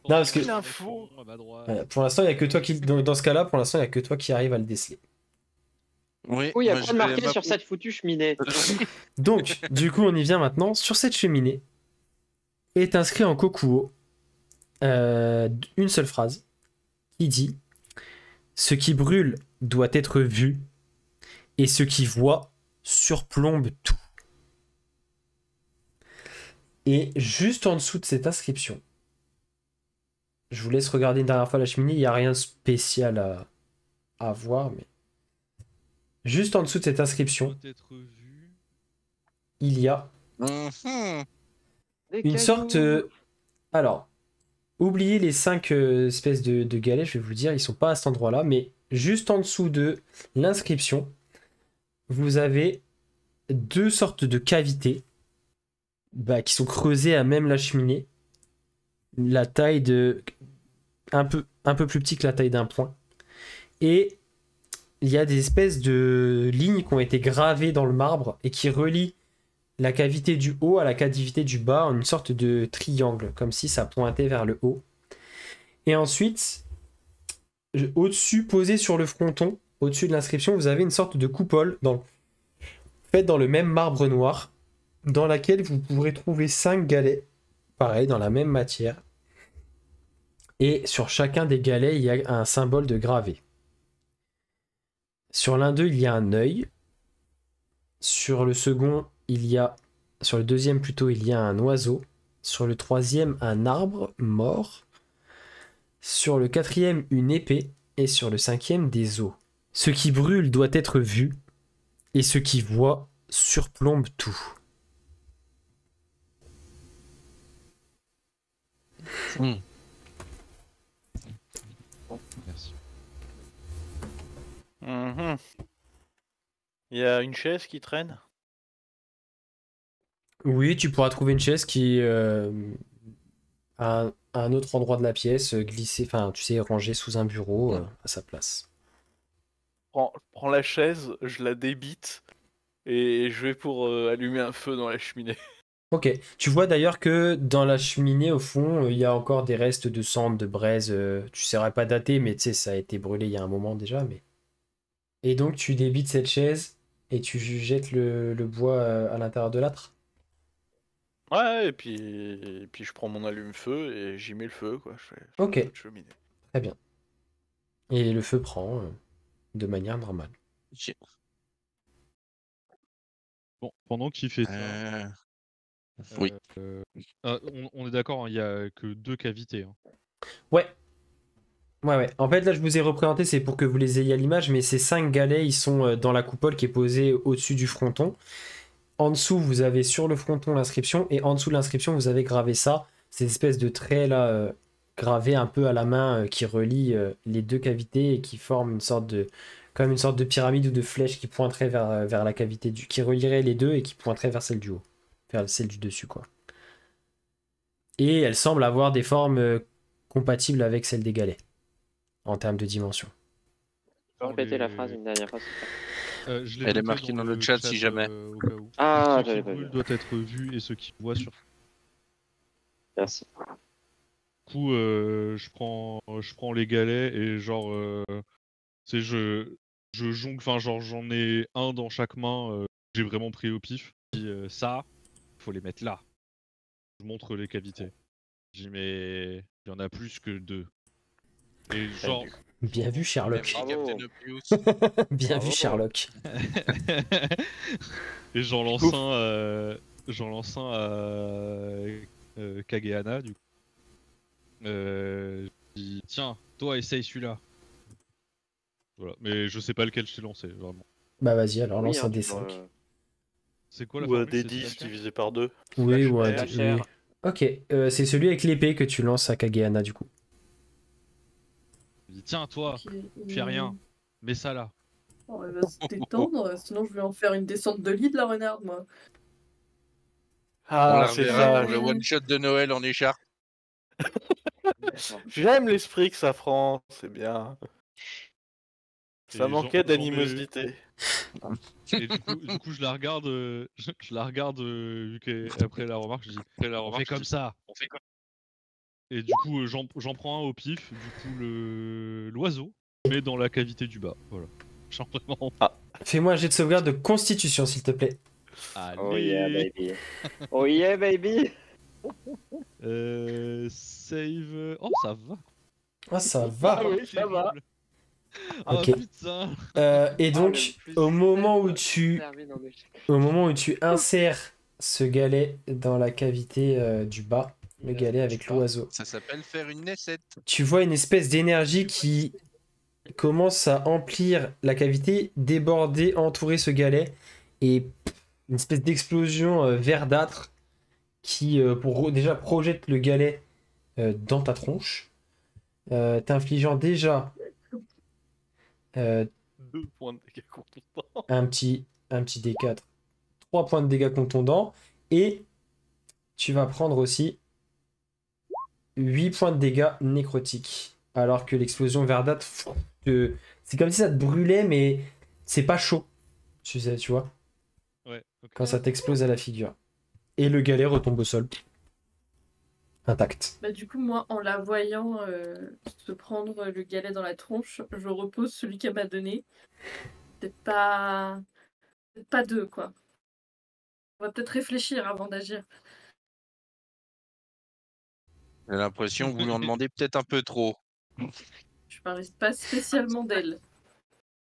Non, parce que L'info. À ma droite. pour l'instant, il y a que toi qui. Dans ce cas-là, pour l'instant, il y a que toi qui arrive à le déceler. Oui. Oui, il y a moi, quoi de marqué sur cette foutue cheminée? Donc, du coup, on y vient maintenant. Sur cette cheminée est inscrit en kokuo une seule phrase qui dit: ce qui brûle doit être vu, et ce qui voit surplombe tout. Et juste en dessous de cette inscription, je vous laisse regarder une dernière fois la cheminée, il n'y a rien de spécial à voir, mais juste en dessous de cette inscription, Doit être vu. il y a Mhm. Des Une sorte... cailloux. Alors, oubliez les 5 espèces de galets, je vais vous le dire, ils sont pas à cet endroit-là, mais juste en dessous de l'inscription, vous avez 2 sortes de cavités qui sont creusées à même la cheminée. La taille de... un peu plus petit que la taille d'un poing. Et il y a des espèces de lignes qui ont été gravées dans le marbre et qui relient la cavité du haut à la cavité du bas en une sorte de triangle, comme si ça pointait vers le haut. Et ensuite, au-dessus, posé sur le fronton, au-dessus de l'inscription, vous avez une sorte de coupole faite dans le même marbre noir, dans laquelle vous pourrez trouver 5 galets, pareil, dans la même matière. Et sur chacun des galets, il y a un symbole de gravé. Sur l'un d'eux, il y a un œil. Sur le second, sur le deuxième plutôt, il y a un oiseau. Sur le troisième, un arbre mort. Sur le quatrième, une épée. Et sur le cinquième, des os. Ce qui brûle doit être vu. Et ce qui voit surplombe tout. Merci. Mhm. Il y a une chaise qui traîne. Oui, tu pourras trouver une chaise qui à un autre endroit de la pièce, glissée, enfin, tu sais, rangée sous un bureau à sa place. Prends la chaise, je la débite et je vais pour allumer un feu dans la cheminée. Ok, tu vois d'ailleurs que dans la cheminée, au fond, il y a encore des restes de cendres, de braise. Tu ne saurais pas dater, mais tu sais, ça a été brûlé il y a un moment déjà. Et donc, tu débites cette chaise et tu jettes le bois à l'intérieur de l'âtre. Ouais, et puis je prends mon allume-feu et j'y mets le feu, quoi. Je fais Ok. un feu de cheminée. Très bien. Et le feu prend de manière normale. J'ai- Bon, pendant qu'il fait ça, Euh, Oui. on est d'accord, il n'y a que 2 cavités. Hein. Ouais. Ouais. En fait, là, je vous ai représenté, c'est pour que vous les ayez à l'image, mais ces 5 galets, ils sont dans la coupole qui est posée au-dessus du fronton. En dessous, vous avez sur le fronton l'inscription, et en dessous de l'inscription, vous avez gravé ça, ces espèces de traits là, gravés un peu à la main, qui relient les 2 cavités et qui forment comme une sorte de pyramide ou de flèche qui pointerait vers la cavité qui relierait les deux et qui pointerait vers celle du haut, vers celle du dessus, quoi. Et elle semble avoir des formes compatibles avec celles des galets, en termes de dimension. Tu peux répéter la phrase une dernière fois, s'il te plaît. Je l'ai Elle est noté marquée dans le chat si jamais. au cas où. Ah, Ce qui j'avais pas brûle vu. doit être vu et ce qui voit sur. Merci. Du coup, je prends les galets et genre, tu sais, je jongle, enfin, genre, j'en ai un dans chaque main, j'ai vraiment pris au pif. Je dis, ça, faut les mettre là. Je montre les cavités. Je dis, mais il y en a plus que 2. Et genre. Bien vu, Sherlock. Bravo. Captain Obvious. Bien Bravo. vu, Sherlock. Et j'en lance Ouf. un à Kagehana, du coup. Je dis, tiens, toi, essaye celui-là. Voilà, mais je sais pas lequel je t'ai lancé, vraiment. Bah vas-y, alors Oui, lance hein, un tu D5. peux, C'est quoi la Ou formule? des C'est 10 slash R? divisé par 2. Oui, ou un R. Slash R. oui. Ok, c'est celui avec l'épée que tu lances à Kagehana, du coup. Je dis, tiens, toi, Ok, tu fais rien, mets ça là. Oh, elle va se détendre, sinon je vais en faire une descente de lit de la renarde, moi. On Ah, la c'est reverra ça. pour le one shot de Noël en écharpe. D'accord. J'aime l'esprit que ça prend, c'est bien. Ça Et manquait j'en ai- d'animosité. Et du coup, je la regarde, je la regarde, vu qu'après la remarque, je dis, on fait comme ça. Et du coup, j'en prends un au pif, du coup, l'oiseau, mais dans la cavité du bas. Voilà. Genre vraiment. Fais-moi un jet de sauvegarde de constitution, s'il te plaît. Allez. Oh yeah, baby. Oh yeah, baby. Save. Oh, ça va. Ah, ça va. oui, ça va. Ah Ok. putain. Et donc, au moment où tu insères ce galet dans la cavité du bas, le galet avec l'oiseau, Ça s'appelle faire une naissette. tu vois une espèce d'énergie qui commence à emplir la cavité, déborder, entourer ce galet, et une espèce d'explosion verdâtre qui déjà projette le galet dans ta tronche, t'infligeant déjà 2 points de dégâts contondants. un petit D4, 3 points de dégâts contondants, et tu vas prendre aussi 8 points de dégâts nécrotiques. Alors que l'explosion verdâtre, c'est comme si ça te brûlait, mais c'est pas chaud. Tu vois, Ouais, ok. quand ça t'explose à la figure. Et le galet retombe au sol. Intact. Bah, du coup, moi, en la voyant se prendre le galet dans la tronche, je repose celui qu'elle m'a donné. Peut-être pas deux, quoi. On va peut-être réfléchir avant d'agir. J'ai l'impression que vous lui en demandez peut-être un peu trop. Je parle pas spécialement d'elle.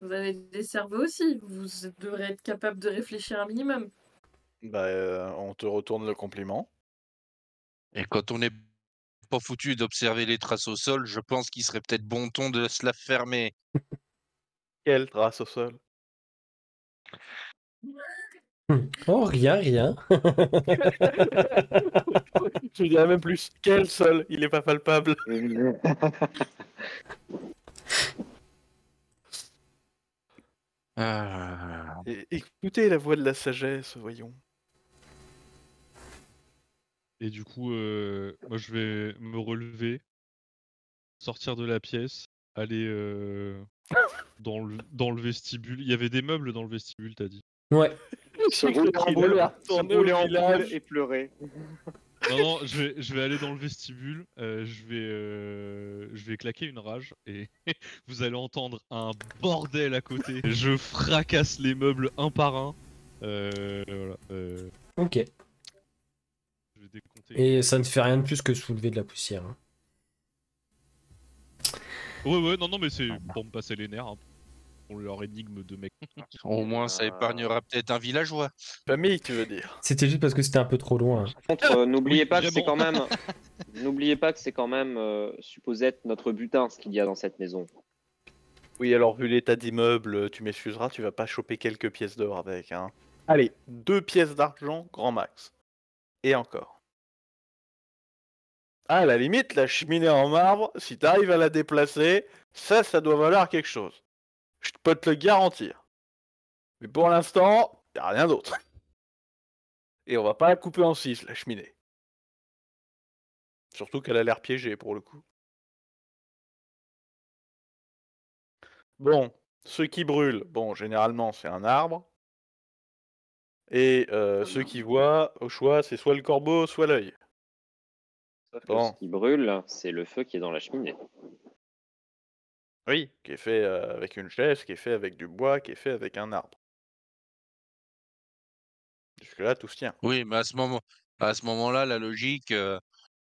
Vous avez des cerveaux aussi. Vous devrez être capable de réfléchir un minimum. Bah, on te retourne le compliment. Et quand on n'est pas foutu d'observer les traces au sol, je pense qu'il serait peut-être bon ton de se la fermer. Quelle trace au sol? Oh, rien. Je dirais même plus, quel sol? Il est pas palpable. Ah. Écoutez la voix de la sagesse, voyons. Et du coup, moi je vais me relever, sortir de la pièce, aller dans le vestibule. Il y avait des meubles dans le vestibule, t'as dit? Ouais. Se rouler en boule et pleurer. Non, je vais aller dans le vestibule, je vais claquer une rage et vous allez entendre un bordel à côté. Je fracasse les meubles un par un. Voilà. Ok. Je vais décompter. Et ça ne fait rien de plus que soulever de la poussière. Hein. Ouais, non, mais c'est pour me passer les nerfs. Hein, pour leur énigme de mec. Au moins, ça épargnera peut-être un villageois. Famille, tu veux dire? C'était juste parce que c'était un peu trop loin. Par contre, n'oubliez Oui, pas que c'est quand vraiment. même, n'oubliez pas que c'est quand même supposé être notre butin ce qu'il y a dans cette maison. Oui, alors vu l'état d'immeuble, tu m'excuseras, tu vas pas choper quelques pièces d'or avec, hein. Allez, 2 pièces d'argent, grand max. Et encore. À la limite, la cheminée en marbre, si t'arrives à la déplacer, ça doit valoir quelque chose. Je peux te le garantir. Mais pour l'instant, y a rien d'autre. Et on va pas la couper en 6, la cheminée. Surtout qu'elle a l'air piégée, pour le coup. Bon, ce qui brûle, bon, généralement, c'est un arbre. Et ceux qui voient, au choix, c'est soit le corbeau, soit l'œil. Sauf que Bon. ce qui brûle, c'est le feu qui est dans la cheminée. Oui, qui est fait avec une chaise, qui est fait avec du bois, qui est fait avec un arbre. Jusque-là, tout se tient. Oui, mais à ce moment-là, la logique,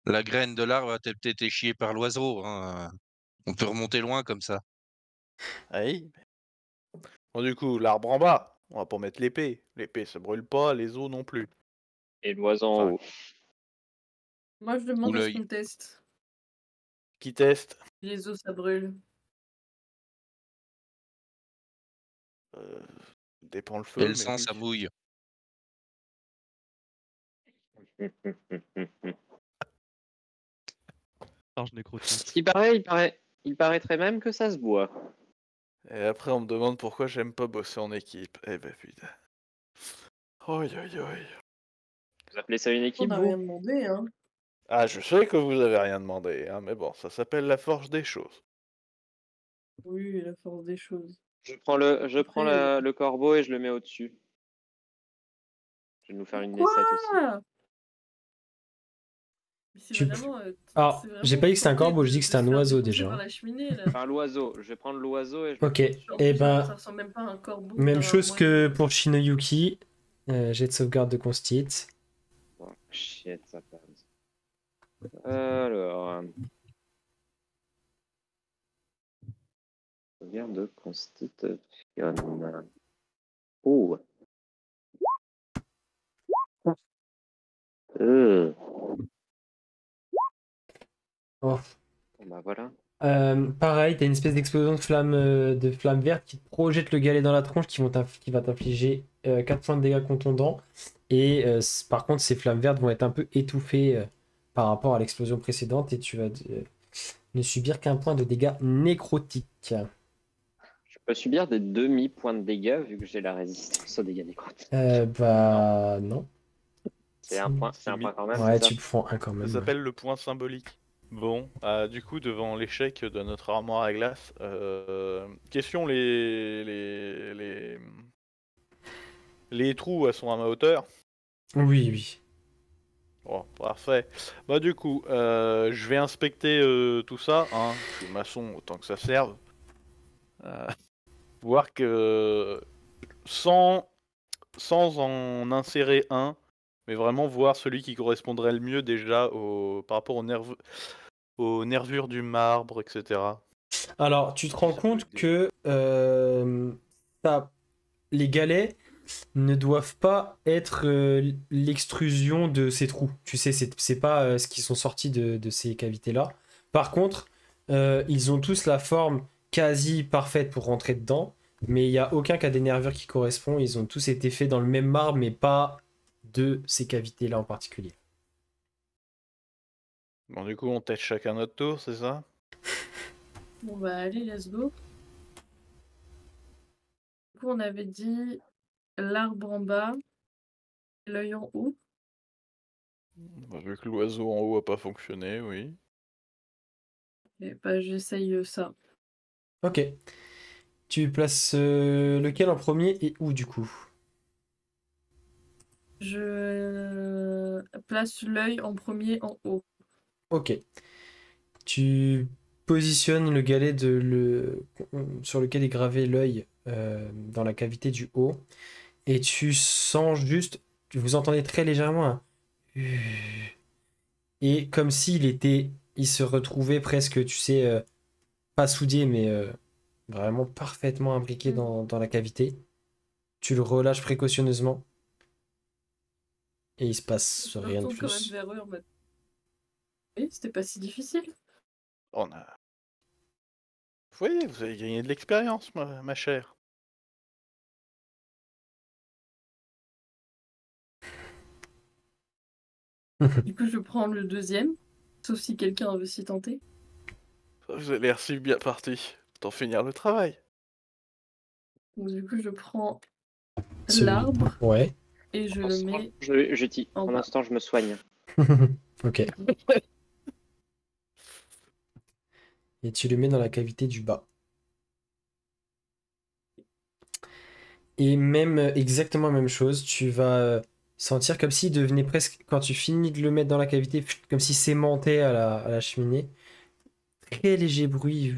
la graine de l'arbre a peut-être été chiée par l'oiseau. Hein. On peut remonter loin comme ça. Ah oui. Bon, du coup, l'arbre en bas, on va pas mettre l'épée. L'épée, ça brûle pas, les os non plus. Et l'oiseau en Enfin, haut. Moi, je Ou demande à ce l'œil. qu'on teste. qui teste Les os, ça brûle. dépend le feu, Et le mais sang, oui. ça mouille. Charge nécrotique. Ce qui il paraîtrait même que ça se boit. Et après, on me demande pourquoi j'aime pas bosser en équipe. Eh ben putain. Oi, oi, oi. Vous appelez ça une On équipe, n'a vous? rien demandé, hein. Ah, je sais que vous avez rien demandé, hein, mais bon, ça s'appelle la force des choses. Oui, la force des choses. Je prends Après, le corbeau et je le mets au-dessus. Je vais nous faire une Quoi naissette aussi. Mais c'est Tu- vraiment. Alors, c'est j'ai vraiment pas dit que c'était un tenté corbeau, j'ai dit de que c'était se un faire oiseau défoncer déjà. par la cheminée, là. Enfin, l'oiseau. Je vais prendre l'oiseau et je Ok, le mets au-dessus. En et plus, ben, ça ressemble même pas à un corbeau. même à un chose moineau. que pour Shinoyuki. Jet de sauvegarde de Constit. Oh, shit, ça passe. Alors. Sauvegarde de constitution. Oh. Oh. Bon, bah voilà. Pareil, t'as une espèce d'explosion de flamme verte qui te projette le galet dans la tronche qui va t'infliger 4 points de dégâts contondants. Et par contre, ces flammes vertes vont être un peu étouffées par rapport à l'explosion précédente et tu vas ne subir qu'un point de dégâts nécrotiques. Je peux subir des demi-points de dégâts vu que j'ai la résistance aux dégâts nécrotiques. Bah non. C'est un point quand même. Ouais, c'est ça tu prends un quand Ça même. s'appelle le point symbolique. Bon, du coup, devant l'échec de notre armoire à glace, question les trous, elles sont à ma hauteur. Oui, oui. Bon, parfait. Bah du coup, je vais inspecter tout ça. Hein. Je suis maçon, autant que ça serve. Voir que sans en insérer un, mais vraiment voir celui qui correspondrait le mieux déjà par rapport aux nervures du marbre, etc. Alors, tu te rends Ça peut compte aider. que les galets ne doivent pas être l'extrusion de ces trous. Tu sais, c'est pas ce qui sont sortis de ces cavités-là. Par contre, ils ont tous la forme quasi parfaite pour rentrer dedans, mais il n'y a aucun qui a des nervures qui correspondent. Ils ont tous été faits dans le même marbre, mais pas de ces cavités-là en particulier. Bon, du coup, on teste chacun notre tour, c'est ça? Bon bah allez, let's go. Du coup, on avait dit l'arbre en bas, l'œil en haut. Vu que l'oiseau en haut a pas fonctionné, oui. Et bah j'essaye ça. Ok. Tu places lequel en premier et où du coup? Je place l'œil en premier en haut. Ok. Tu positionnes le galet sur lequel est gravé l'œil dans la cavité du haut et tu sens juste, vous entendez très légèrement un et comme il se retrouvait presque, tu sais, pas soudié mais vraiment parfaitement imbriqué dans la cavité. Tu le relâches précautionneusement et il se passe Je me rien de retourne quand même plus. vers eux en mode. Oui, c'était pas si difficile. On a... Vous voyez, vous avez gagné de l'expérience, ma chère. Du coup, je prends le deuxième, sauf si quelqu'un veut s'y tenter. Vous avez l'air si bien parti. Autant finir le travail. Donc, du coup, je prends Celui- l'arbre Ouais. et je le mets. Pour bas. l'instant, je me soigne. Ok. Et tu le mets dans la cavité du bas. Et même exactement la même chose, tu vas sentir comme s'il devenait presque, quand tu finis de le mettre dans la cavité, comme s'il s'aimantait à la cheminée. Très léger bruit.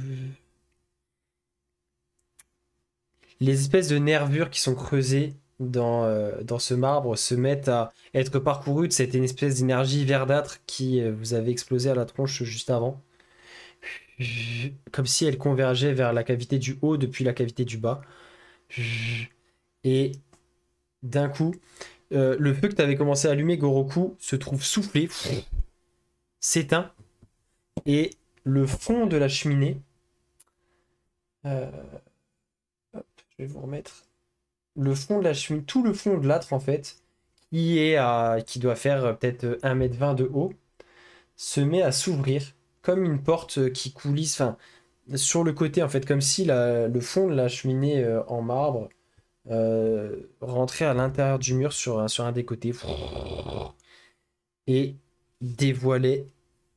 Les espèces de nervures qui sont creusées dans ce marbre se mettent à être parcourues de cette espèce d'énergie verdâtre qui vous avait explosé à la tronche juste avant. Comme si elle convergeait vers la cavité du haut depuis la cavité du bas. Et d'un coup, le feu que tu avais commencé à allumer, Goroku, se trouve soufflé, s'éteint, et le fond de la cheminée. Hop, je vais vous remettre. Le fond de la cheminée, tout le fond de l'âtre, en fait, qui doit faire peut-être 1,20 m de haut, se met à s'ouvrir comme une porte qui coulisse, enfin, sur le côté, en fait, comme si le fond de la cheminée en marbre rentrait à l'intérieur du mur sur un des côtés et dévoilait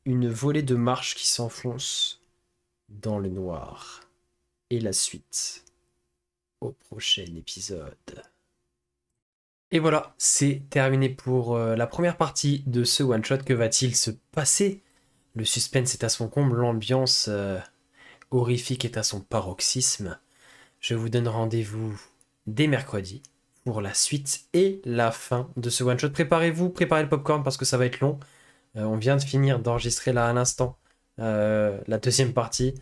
une volée de marches qui s'enfonce dans le noir. Et la suite au prochain épisode. Et voilà, c'est terminé pour la première partie de ce one-shot. Que va-t-il se passer? Le suspense est à son comble, l'ambiance horrifique est à son paroxysme. Je vous donne rendez-vous dès mercredi pour la suite et la fin de ce one-shot. Préparez-vous, préparez le popcorn parce que ça va être long. On vient de finir d'enregistrer là à l'instant la deuxième partie.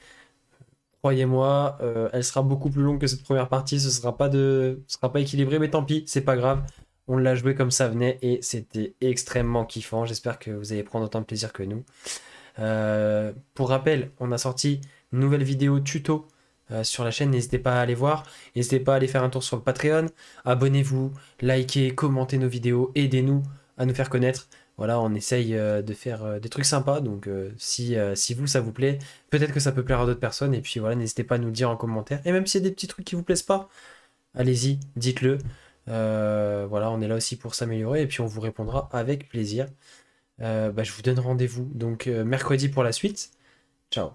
Croyez-moi, elle sera beaucoup plus longue que cette première partie. Ce sera pas équilibré, mais tant pis, c'est pas grave. On l'a joué comme ça venait et c'était extrêmement kiffant. J'espère que vous allez prendre autant de plaisir que nous. Pour rappel, on a sorti une nouvelle vidéo tuto sur la chaîne, n'hésitez pas à aller voir, n'hésitez pas à aller faire un tour sur le Patreon, abonnez-vous, likez, commentez nos vidéos, aidez-nous à nous faire connaître. Voilà, on essaye de faire des trucs sympas, donc si vous, ça vous plaît, peut-être que ça peut plaire à d'autres personnes, et puis voilà, n'hésitez pas à nous le dire en commentaire, et même s'il y a des petits trucs qui vous plaisent pas, allez-y, dites-le. Voilà, on est là aussi pour s'améliorer, et puis on vous répondra avec plaisir. Je vous donne rendez-vous donc mercredi pour la suite. Ciao.